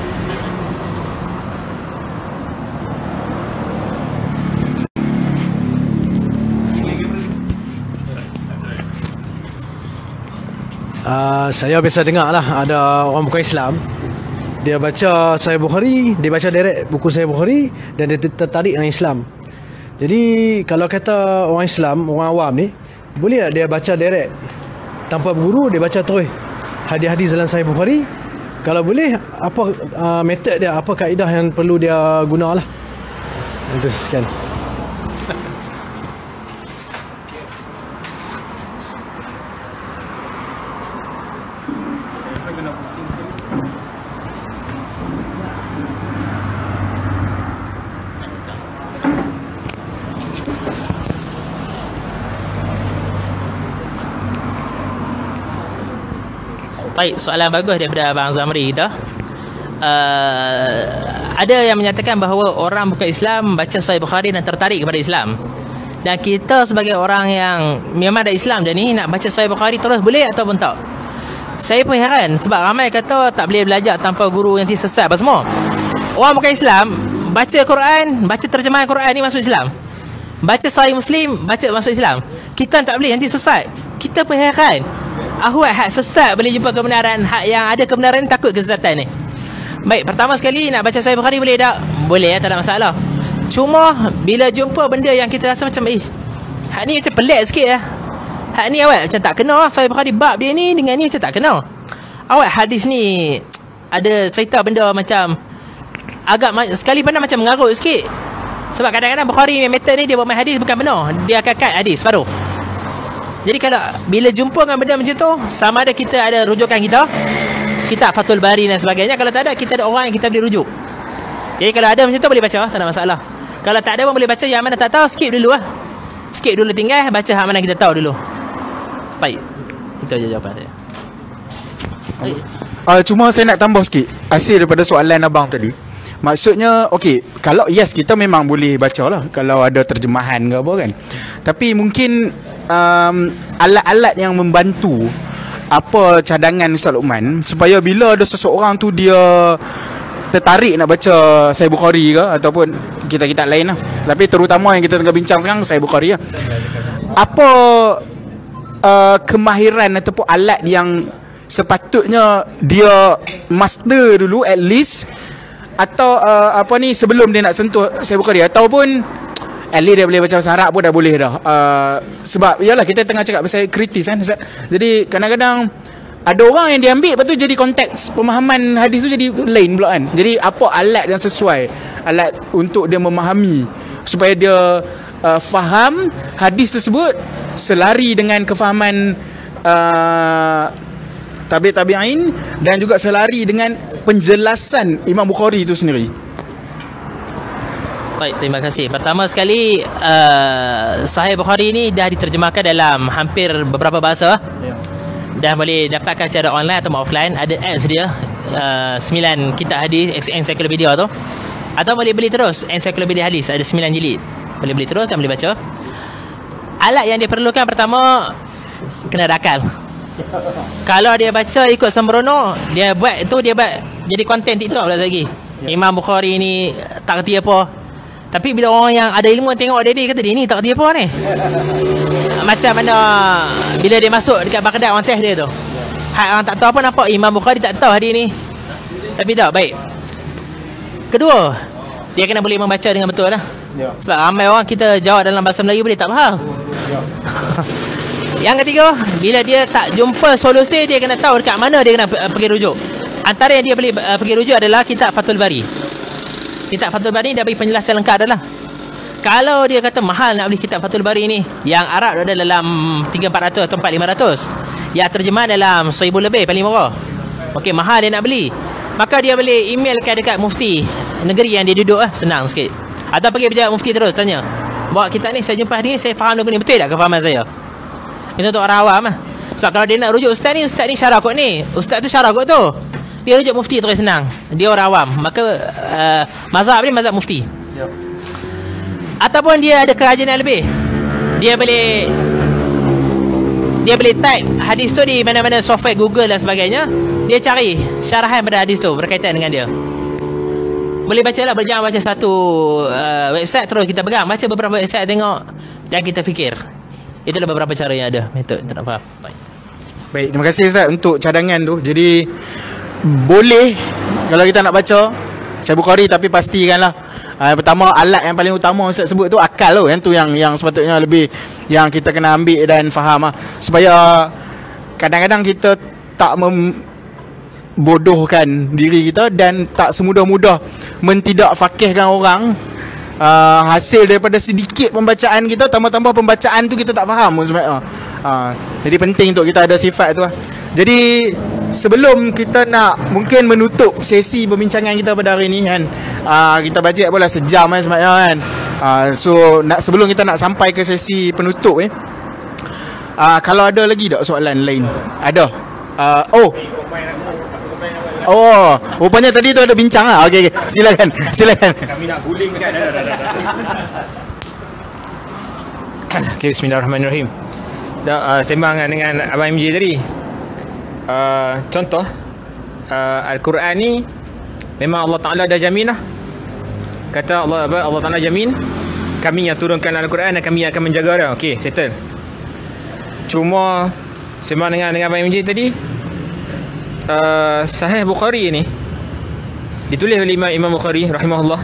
Saya biasa dengar lah ada orang bukan Islam, dia baca Sahih Bukhari, dia baca direct buku Sahih Bukhari dan dia tertarik dengan Islam. Jadi kalau kata orang Islam, orang awam ni, boleh tak dia baca direct tanpa berguru, dia baca terus hadis-hadis dalam Sahih Bukhari? Kalau boleh, apa metod dia, apa kaedah yang perlu dia guna lah. Itu sekian.
Baik, soalan bagus daripada Abang Zamri kita. Ada yang menyatakan bahawa orang bukan Islam baca Sahih Bukhari dan tertarik kepada Islam. Dan kita sebagai orang yang memang ada Islam je ni, nak baca Sahih Bukhari terus boleh ataupun tak? Saya pun heran sebab ramai kata tak boleh belajar tanpa guru, nanti sesat apa semua. Orang bukan Islam baca Quran, baca terjemahan Quran ni masuk Islam. Baca Sahih Muslim, baca masuk Islam. Kita tak boleh, nanti sesat. Kita pun heran. Ahwat hak sesat boleh jumpa kebenaran, hak yang ada kebenaran takut kesesatan ni. Baik, pertama sekali nak baca Sahih Bukhari boleh tak? Boleh, tak ada masalah. Cuma bila jumpa benda yang kita rasa macam hak ni macam pelik sikit lah. Hak ni awak macam tak kena. Sahih Bukhari bab dia ni dengan ni macam tak kena. Awak hadis ni ada cerita benda macam agak sekali pandang macam mengarut sikit. Sebab kadang-kadang Bukhari method ni dia buat hadis bukan benar. Dia akan cut hadis separuh. Jadi kalau bila jumpa dengan benda macam tu, sama ada kita ada rujukan kita, kitab Fathul Bari dan sebagainya. Kalau tak ada, kita ada orang yang kita boleh rujuk. Jadi kalau ada macam tu boleh baca, tak ada masalah. Kalau tak ada pun boleh baca, yang mana tak tahu skip dulu lah. Skip dulu, tinggal baca hak mana kita tahu dulu. Baik, itu aja jawapan saya.
Cuma saya nak tambah sikit hasil daripada soalan abang tadi. Maksudnya, okey, kalau yes kita memang boleh baca lah kalau ada terjemahan ke apa kan. Tapi mungkin alat-alat yang membantu, apa cadangan Ustaz Luqman supaya bila ada seseorang tu dia tertarik nak baca Sahih Bukhari ke ataupun kitab-kitab lain lah, tapi terutama yang kita tengah bincang sekarang Sahih Bukhari lah, apa kemahiran ataupun alat yang sepatutnya dia master dulu at least, atau apa ni sebelum dia nak sentuh Sahih Bukhari, ataupun at least dia boleh baca bahasa Arab pun dah boleh dah. Sebab yalah kita tengah cakap pasal kritis kan Ustaz. Jadi kadang-kadang ada orang yang diambil, lepas tu jadi konteks pemahaman hadis tu jadi lain pula kan. Jadi apa alat yang sesuai, alat untuk dia memahami supaya dia faham hadis tersebut selari dengan kefahaman tabi'in dan juga selari dengan penjelasan Imam Bukhari itu sendiri.
Baik, terima kasih. Pertama sekali, Sahih Bukhari ni dah diterjemahkan dalam hampir beberapa bahasa. Dah boleh dapatkan secara online atau offline. Ada apps dia, 9 kitab hadis ensiklopedia tu. Atau boleh beli terus ensiklopedia hadis, ada 9 jilid. Boleh beli terus dan boleh baca. Alat yang dia perlukan pertama, kena ada akal. Kalau dia baca ikut sembrono, dia buat jadi konten TikTok lah lagi. Imam Bukhari ni tak kerti apa. Tapi bila orang yang ada ilmu tengok dia kata dia ni tak kerti apa ni. Macam mana bila dia masuk dekat Baghdad orang test dia tu. Orang tak tahu apa, nampak Imam Bukhari tak tahu hari ni. Tapi tak baik. Kedua, dia kena boleh membaca dengan betul lah. Sebab ramai orang kita jawab dalam bahasa Melayu boleh tak faham. Yang ketiga, bila dia tak jumpa solusi, dia kena tahu dekat mana dia kena pergi rujuk. Antara yang dia boleh pergi rujuk adalah kitab Fathul Bari. Kitab Fathul Bari dah bagi penjelasan lengkap dah lah. Kalau dia kata mahal nak beli kitab Fathul Bari ni, yang Arab ada dalam 300-400 atau 400-500, yang terjemah dalam 1000 lebih, paling murah. Okey, mahal dia nak beli, maka dia boleh emailkan dekat mufti negeri yang dia duduk lah, senang sikit. Atau pergi pejabat mufti terus tanya, bawa kitab ni saya jumpa hari ni, saya faham lagu ni, betul tak kefahaman saya? Itu untuk orang awam lah. Sebab kalau dia nak rujuk ustaz ni syarah kot ni, ustaz tu syarah kot tu, dia rujuk mufti terus senang. Dia orang awam, maka mazhab ni mazhab mufti. Ataupun dia ada kerajinan lebih, dia boleh type hadis tu di mana-mana software Google dan sebagainya. Dia cari syarahan pada hadis tu berkaitan dengan dia. Boleh baca lah, jangan baca satu website terus kita pegang, baca beberapa website tengok dan kita fikir. Itulah beberapa cara yang ada, metod tak faham.
Baik, terima kasih Ustaz untuk cadangan tu. Jadi boleh kalau kita nak baca Sahih Bukhari, tapi pastikanlah pertama alat yang paling utama Ustaz sebut tu akal tu. Yang tu yang sepatutnya lebih yang kita kena ambil dan faham lah. Supaya kadang-kadang kita tak membodohkan diri kita dan tak semudah-mudah mentidak fakihkan orang. Hasil daripada sedikit pembacaan kita, tambah-tambah pembacaan tu kita tak faham sebenarnya. Jadi penting untuk kita ada sifat tu lah. Jadi sebelum kita nak mungkin menutup sesi perbincangan kita pada hari ni kan, kita bajet pula sejam kan sebenarnya kan. So sebelum kita nak sampai ke sesi penutup kalau ada lagi tak soalan lain? Ada? Rupanya tadi tu ada bincang lah. Okey, silakan.
Kami nak guling kan. Okay, bismillahirrahmanirrahim. Sembang dengan Abang MJ tadi. Contoh Al-Quran ni memang Allah Ta'ala dah jamin lah. Kata Allah Ta'ala jamin, kami yang turunkan Al-Quran dan kami akan menjaga dia. Okay, settle. Cuma sembang dengan Abang MJ tadi, Sahih Bukhari ni ditulis oleh Imam Bukhari rahimahullah.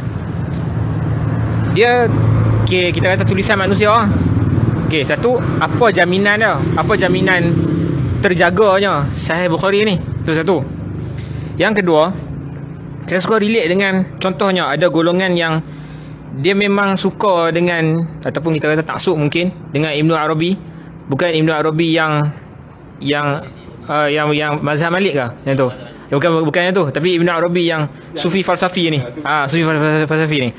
Dia kita kata tulisan manusia. Satu, apa jaminan dia? Apa jaminan terjaganya Sahih Bukhari ni? Itu satu. Yang kedua, saya suka relate dengan contohnya ada golongan yang dia memang suka dengan, ataupun kita kata taksub mungkin dengan Ibn Arabi. Bukan Ibn Arabi yang mazhab Malik ke? Yang tu. Bukan yang tu, tapi Ibn Arabi yang sufi falsafi ni. Sufi falsafi ni.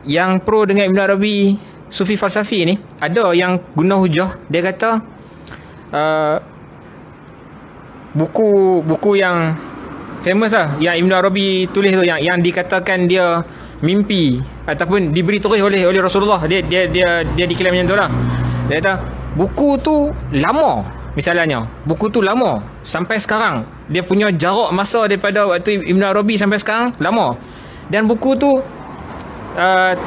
Yang pro dengan Ibn Arabi sufi falsafi ni, ada yang guna hujah. Dia kata buku yang famous lah yang Ibn Arabi tulis tu, yang dikatakan dia mimpi ataupun diberi tulis oleh Rasulullah. Dia diklaim macam tu lah. Dia kata buku tu lama. Misalnya buku tu lama sampai sekarang, dia punya jarak masa daripada waktu Ibn Arabi sampai sekarang lama, dan buku tu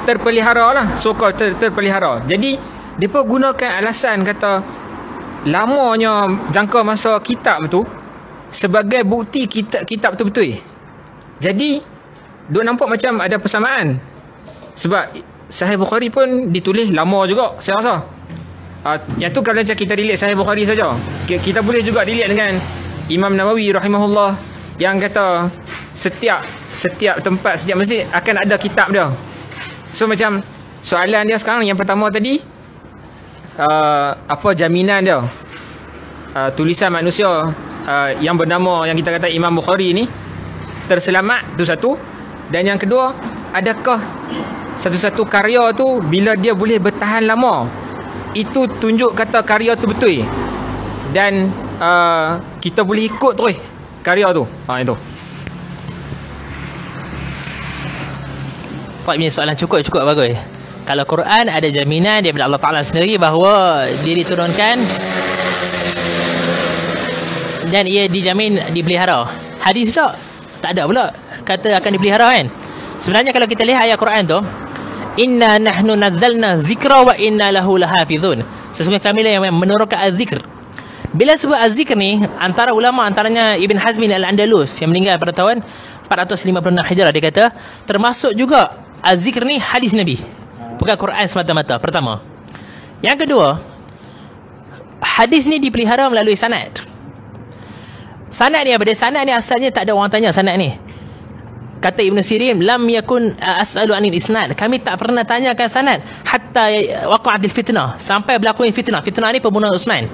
terpelihara lah, so-called terpelihara. Jadi dia pun gunakan alasan kata lamanya jangka masa kitab tu sebagai bukti kitab tu betul. Jadi duk nampak macam ada persamaan, sebab Sahih Bukhari pun ditulis lama juga saya rasa. Yang tu kalau macam kita relate Sahih Bukhari saja, kita boleh juga relate dengan Imam Nawawi rahimahullah yang kata setiap tempat, setiap masjid akan ada kitab dia. So macam soalan dia sekarang yang pertama tadi, apa jaminan dia tulisan manusia yang bernama yang kita kata Imam Bukhari ni terselamat? Tu satu. Dan yang kedua, adakah satu-satu karya tu bila dia boleh bertahan lama, itu tunjuk kata karya tu betul. Dan kita boleh ikut terus karya tu. Itu.
Pak punya soalan cukup bagus. Kalau Quran ada jaminan daripada Allah Ta'ala sendiri bahawa dia diturunkan dan ia dijamin dipelihara. Hadis pula tak ada pula kata akan dipelihara kan. Sebenarnya kalau kita lihat ayat Quran tu, inna nahnu nazzalna zikra wa inna lahu lahafizun. Sesungguhnya kami lah yang menurunkan az-zikr. Bila sebut az-zikr ni, antara ulama antaranya Ibn Hazmin Al-Andalus yang meninggal pada tahun 456 Hijrah, dia kata termasuk juga az-zikr ni hadis Nabi, bukan Quran semata-mata. Pertama. Yang kedua, hadis ni dipelihara melalui sanad. Sanad ni apa dia? Sanad ni asalnya tak ada orang tanya sanad ni. Kata Ibn Sirin, lam yakun as'alu anil isnad. Kami tak pernah tanyakan sanad hatta waqa'atil fitnah, sampai berlaku fitnah. Fitnah ni pembunuhan Uthman.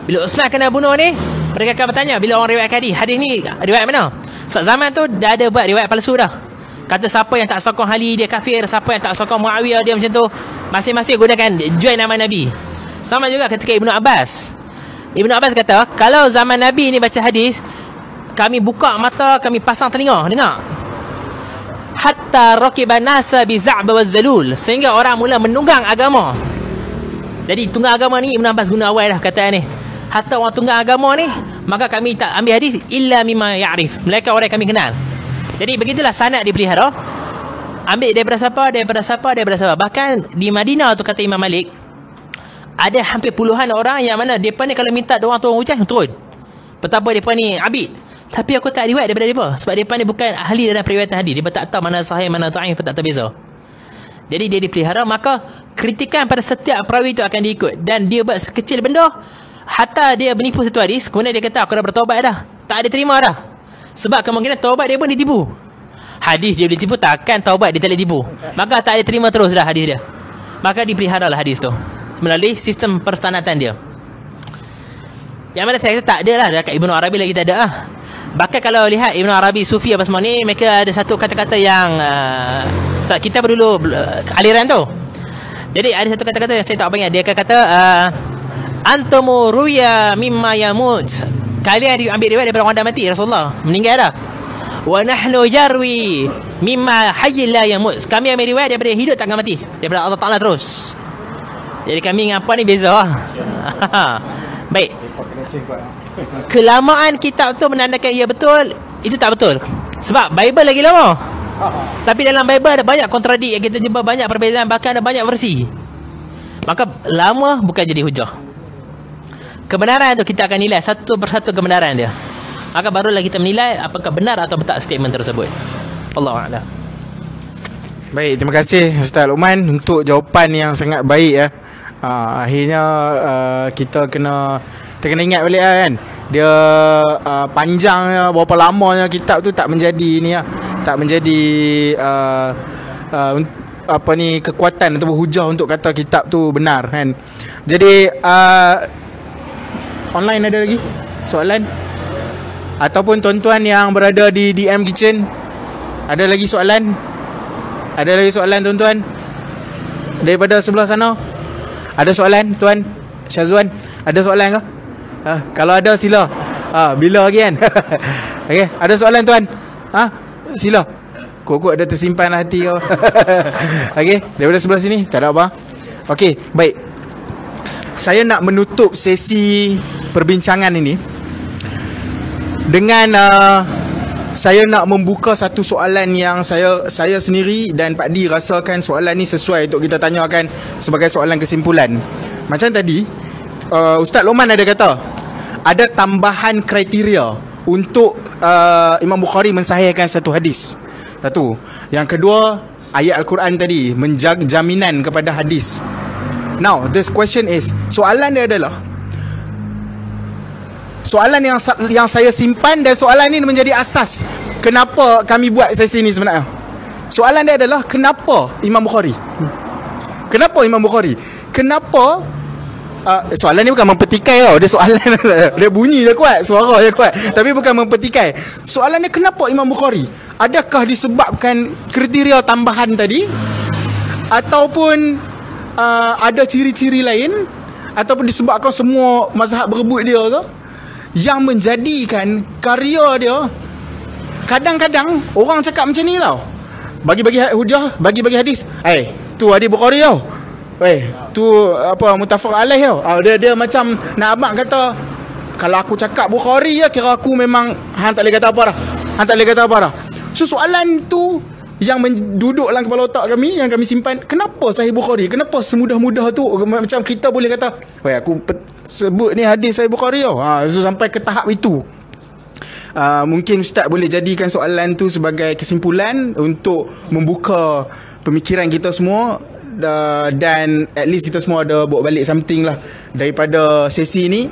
Bila Uthman kena bunuh ni, mereka akan bertanya bila orang riwayat hadis ni riwayat mana? Sebab zaman tu dah ada buat riwayat palsu dah. Kata siapa yang tak sokong Ali dia kafir, siapa yang tak sokong Muawiyah dia macam tu. Masing-masing gunakan jual nama Nabi. Sama juga ketika Ibnu Abbas. Ibnu Abbas kata, kalau zaman Nabi ni baca hadis, kami buka mata, kami pasang telinga dengar. Hatta raqiban nasa bi za'b wa zalul, sehingga orang mula menunggang agama. Jadi tunggang agama ni Ibnu Abbas guna awal dah kata ni. Hatta orang tunggang agama ni, maka kami tak ambil hadis illa mimma ya'rif, melainkan orang yang kami kenal. Jadi begitulah sanad dipelihara. Ambil daripada siapa, daripada siapa, daripada siapa. Bahkan di Madinah tu kata Imam Malik, ada hampir puluhan orang yang mana mereka ni kalau minta doa turun hujan, turun. Betapa mereka ni abid. Tapi aku tak riwayat daripada mereka, sebab mereka ni bukan ahli dalam periwayatan hadis. Mereka tak tahu mana sahih, mana dhaif, tak terbeza. Jadi dia dipelihara, maka kritikan pada setiap perawi itu akan diikut. Dan dia buat sekecil benda, hatta dia menipu satu hadis, kemudian dia kata aku dah bertaubat dah, tak ada terima dah. Sebab kemungkinan taubat dia pun ditipu. Hadis dia boleh tipu, takkan taubat dia tak boleh tipu. Maka tak ada terima terus dah hadis dia. Maka dipelihara lah hadis tu melalui sistem persanatan dia. Yang mana saya kata tak ada lah, dekat Ibnu Arabi lagi tak ada lah. Bahkan kalau lihat Ibnu Arabi, Sufi apa semua ni, mereka ada satu kata-kata yang sebab kita dulu aliran tu. Jadi ada satu kata-kata yang saya tak apa ingat. Dia akan kata antumu ruya mimma yamut, kalian diambil riwayat daripada orang dah mati, Rasulullah meninggal dah. Wa nahnu jarwi mimma hayyil la yamut, kami ambil riwayat daripada hidup tak akan mati, daripada Allah Ta'ala terus. Jadi kami dengan apa ni beza lah. Baik. Kelamaan kitab tu menandakan ia betul, itu tak betul. Sebab Bible lagi lama. Tapi dalam Bible ada banyak kontradik yang kita jumpa, banyak perbezaan, bahkan ada banyak versi. Maka lama bukan jadi hujah. Kebenaran tu kita akan nilai satu persatu kebenaran dia. Maka barulah kita menilai apakah benar atau betul statement tersebut. Allahu a'lam.
Baik, terima kasih Ustaz Luqman untuk jawapan yang sangat baik ya. Akhirnya kita kena ingat balik kan. Dia panjangnya, berapa lamanya kitab tu tak menjadi ni lah. Tak menjadi apa ni, kekuatan atau hujah untuk kata kitab tu benar kan. Jadi online ada lagi soalan? Ataupun tuan-tuan yang berada di DM Kitchen, ada lagi soalan? Ada lagi soalan tuan-tuan? Daripada sebelah sana? Ada soalan tuan Syazwan? Ada soalan ke? Kalau ada sila. Bila lagi kan? Okey, ada soalan tuan? Sila. Kok ada tersimpan hati kau. Okey, daripada sebelah sini tak ada apa. Okey, baik. Saya nak menutup sesi perbincangan ini dengan saya nak membuka satu soalan yang saya sendiri dan Pak Di rasakan soalan ni sesuai untuk kita tanyakan sebagai soalan kesimpulan. Macam tadi Ustaz Luqman ada kata ada tambahan kriteria untuk Imam Bukhari mensahihkan satu hadis. Satu. Yang kedua, ayat Al-Quran tadi menjaga jaminan kepada hadis. Now, this question is, soalan dia adalah, soalan yang saya simpan dan soalan ini menjadi asas kenapa kami buat sesi ini sebenarnya. Soalan dia adalah kenapa Imam Bukhari? Kenapa Imam Bukhari? Kenapa soalan ni bukan mempetikai tau. Dia soalan dia bunyi je kuat, suara je kuat, tapi bukan mempetikai. Soalan ni kenapa Imam Bukhari? Adakah disebabkan kriteria tambahan tadi? ataupun ada ciri-ciri lain, ataupun disebabkan semua mazhab berebut dia ke, yang menjadikan karya dia kadang-kadang orang cakap macam ni tau, bagi-bagi hujah, bagi-bagi hadis. Tu hadis Bukhari tau, tu apa muttafaq alaih tau. Dia macam nak abang kata, kalau aku cakap Bukhari ya, kira aku memang hang tak boleh kata apa dah. Hang tak boleh kata apa dah. So soalan tu yang duduk dalam kepala otak kami, yang kami simpan, kenapa Sahih Bukhari? Kenapa semudah-mudah tu macam kita boleh kata, aku sebut ni hadis Sahih Bukhari tau. So sampai ke tahap itu. Mungkin Ustaz boleh jadikan soalan tu sebagai kesimpulan untuk membuka pemikiran kita semua, dan at least kita semua ada bawa balik something lah daripada sesi ni.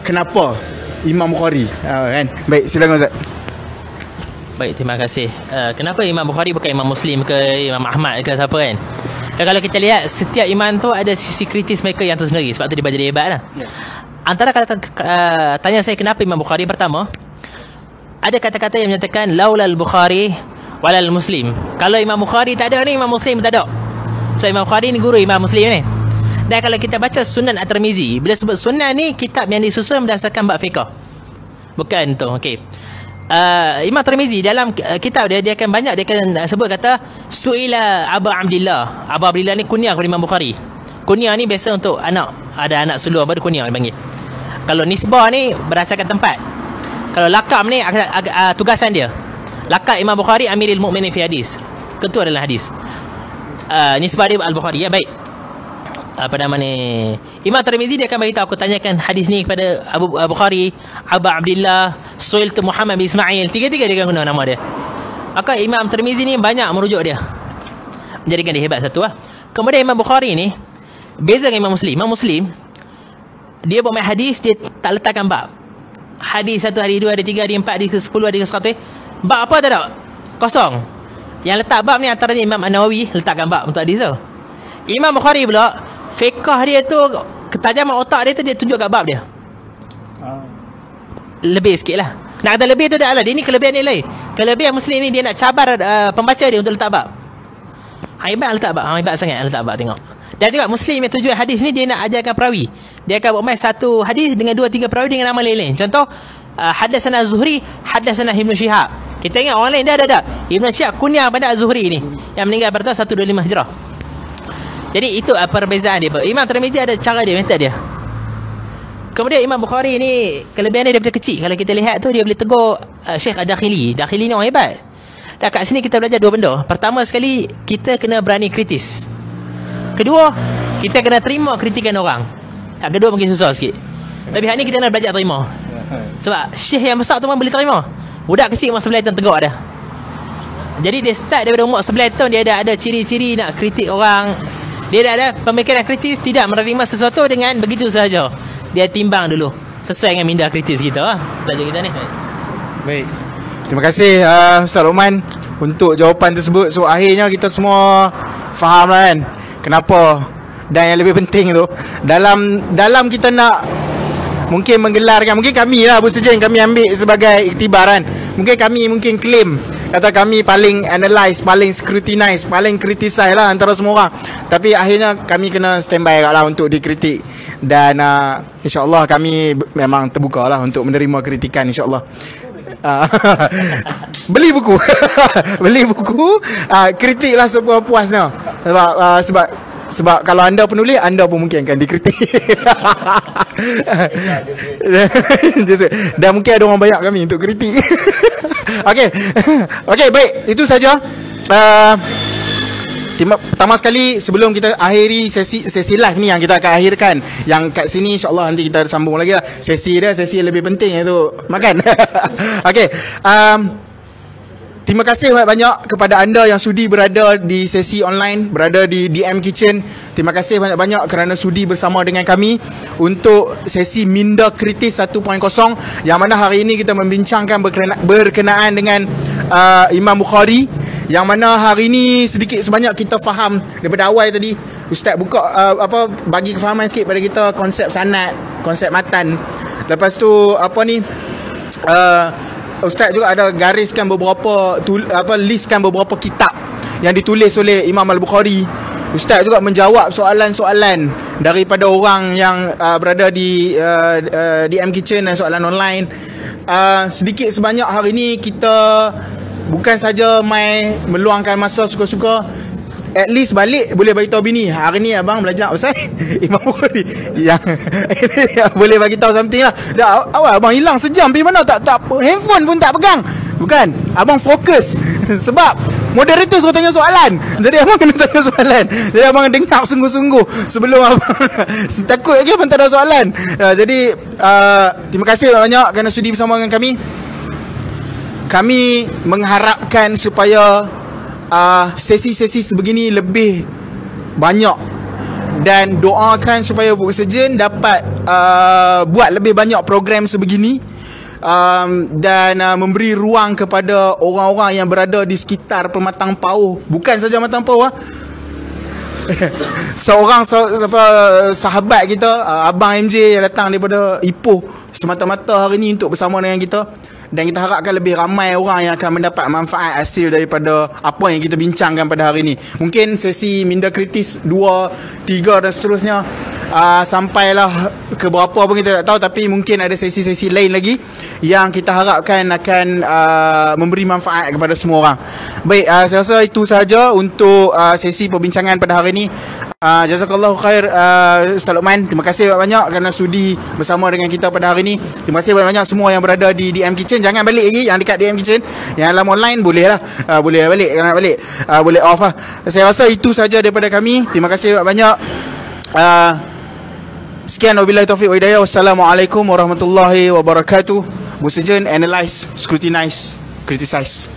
Kenapa Imam Bukhari, kan? Baik, silakan Ustaz.
Baik, terima kasih. Kenapa Imam Bukhari bukan Imam Muslim ke Imam Ahmad ke siapa, kan? Dan kalau kita lihat, setiap imam tu ada sisi kritis mereka yang tersendiri. Sebab tu dia jadi hebat lah. Antara kata tanya saya kenapa Imam Bukhari, pertama, ada kata-kata yang menyatakan laulal Bukhari walal Muslim. Kalau Imam Bukhari tak ada ni, Imam Muslim tak ada. Sebab Imam Bukhari ni guru Imam Muslim ni. Dan kalau kita baca Sunan At-Tirmizi, bila sebut Sunan ni, kitab yang disusun berdasarkan bab fiqh. Bukan tu, okey. Imam Tirmizi dalam kitab dia akan banyak, dia akan sebut kata Su'ila Abu Abdillah. Abu Abdillah ni kunyah kepada Imam Bukhari. Kunyah ni biasa untuk anak, ada anak sulung, baru kunyah dipanggil. Kalau nisbah ni berdasarkan tempat. Kalau lakab ni tugasan dia. Lakab Imam Bukhari Amirul Mukminin fi hadis, ketua dalam hadis. Nisbah dia Al-Bukhari, ya. Baik, apa nama ni, Imam Tirmizi dia akan beritahu, aku tanyakan hadis ni kepada Abu Bukhari, Abu Abdillah, Su'iltu Muhammad bin Ismail. Tiga-tiga dia akan guna nama dia. Maka Imam Tirmizi ni banyak merujuk dia, menjadikan dia hebat satu lah. Kemudian Imam Bukhari ni beza dengan Imam Muslim. Imam Muslim dia buat main hadis, dia tak letakkan bab. Hadis 1, hadis 2, hadis 3, hadis 4, hadis 10, hadis 100. Bab apa tak ada, kosong. Yang letak bab ni antaranya Imam An-Nawawi letakkan bab untuk hadis tu. Imam Bukhari pula, fiqh dia tu, ketajaman otak dia tu, dia tunjuk kat bab dia. Lebih sikit lah. Nak kata lebih tu dah lah, dia ni kelebihan dia lain. Kelebihan Muslim ni, dia nak cabar pembaca dia untuk letak bab. Hebat letak bab, hebat sangat letak bab, tengok. Dan juga Muslim yang tujuan hadis ni, dia nak ajarkan perawi. Dia akan buat main satu hadis dengan 2-3 perawi dengan nama lain-lain. Contoh, Hadatsana Zuhri, Hadatsana Ibnu Syihab. Kita ingat orang lain dah ada. Ibnu Syihab kunyah pada Zuhri ni, yang meninggal pada tahun 125 Hijrah. Jadi itu perbezaan dia. Imam Tirmizi ada cara dia, metod dia. Kemudian Imam Bukhari ni kelebihan dia daripada kecil. Kalau kita lihat tu, dia boleh tegur Syekh Ad-Dakhili. Dakhili ni orang hebat. Dan kat sini kita belajar dua benda. Pertama sekali, kita kena berani kritis. Kedua, kita kena terima kritikan orang. Yang kedua mungkin susah sikit, tapi hari ni kita nak belajar terima. Sebab syekh yang besar tu pun boleh terima. Budak kecil umur 9 tahun tegak dah. Jadi dia start daripada umur 9 tahun, dia ada ciri-ciri nak kritik orang. Dia dah ada pemikiran kritis, tidak menerima sesuatu dengan begitu sahaja. Dia timbang dulu sesuai dengan minda kritis kita. Belajar kita ni.
Baik, terima kasih Ustaz Luqman untuk jawapan tersebut. So akhirnya kita semua faham lah, kan, kenapa. Dan yang lebih penting tu, dalam kita nak mungkin menggelarkan, mungkin kami lah Abu Sejen, kami ambil sebagai iktibaran. Mungkin kami claim kata kami paling analyse, paling scrutinize, paling criticize lah antara semua orang. Tapi akhirnya kami kena standby lah untuk dikritik. Dan insyaAllah kami memang terbuka lah untuk menerima kritikan, insyaAllah. Beli buku beli buku, kritiklah sepuas-puasnya. Sebab kalau anda penulis, anda pun mungkin akan dikritik. Dan mungkin ada orang banyak kami untuk kritik. Okey, baik, itu saja. Pertama sekali, sebelum kita akhiri sesi live ni yang kita akan akhirkan, yang kat sini insyaAllah nanti kita sambung lagi lah. Sesi yang lebih penting, iaitu makan. Okey, terima kasih banyak kepada anda yang sudi berada di sesi online, berada di DM Kitchen. Terima kasih banyak-banyak kerana sudi bersama dengan kami untuk sesi Minda Kritis 1.0, yang mana hari ini kita membincangkan berkenaan dengan Imam Bukhari, yang mana hari ini sedikit sebanyak kita faham daripada awal tadi. Ustaz buka bagi kefahaman sikit pada kita konsep sanad, konsep matan. Lepas tu Ustaz juga ada gariskan beberapa listkan beberapa kitab yang ditulis oleh Imam Al-Bukhari. Ustaz juga menjawab soalan-soalan daripada orang yang berada di DM Kitchen dan soalan online. Sedikit sebanyak hari ni kita bukan saja mai meluangkan masa suka-suka, at least balik boleh bagi tahu bini, hari ni abang belajar pasal Imam Bukhari yang boleh bagi tahu something lah. Dah awal abang hilang sejam pergi mana, tak handphone pun tak pegang. Bukan, abang fokus sebab moderator suruh tanya soalan, jadi abang kena tanya soalan. Jadi abang dengar sungguh-sungguh sebelum abang takut lagi abang tak ada soalan. Jadi terima kasih banyak kerana sudi bersama dengan kami. Kami mengharapkan supaya sesi-sesi sebegini lebih banyak, dan doakan supaya Bu Sejen dapat buat lebih banyak program sebegini, dan memberi ruang kepada orang-orang yang berada di sekitar Pematang Pauh. Bukan saja Pematang Pauh, seorang sahabat kita, Abang MJ yang datang daripada Ipoh semata-mata hari ni untuk bersama dengan kita. Dan kita harapkan lebih ramai orang yang akan mendapat manfaat hasil daripada apa yang kita bincangkan pada hari ini. Mungkin sesi minda kritis 2, 3 dan seterusnya, sampailah ke berapa pun kita tak tahu, tapi mungkin ada sesi-sesi lain lagi yang kita harapkan akan memberi manfaat kepada semua orang. Baik, saya rasa itu sahaja untuk sesi perbincangan pada hari ini. Jazakallahu khair Ustaz Luqman. Terima kasih banyak kerana sudi bersama dengan kita pada hari ini. Terima kasih banyak semua yang berada di DM Kitchen. Jangan balik lagi, yang dekat DM Kitchen. Yang dalam online boleh lah, boleh balik, kalau nak balik boleh off lah. Saya rasa itu saja daripada kami. Terima kasih banyak. Sekian, wabillahi taufiq wa hidayah. Wassalamualaikum warahmatullahi wabarakatuh. Bu Sejen, analyze, scrutinize, criticize.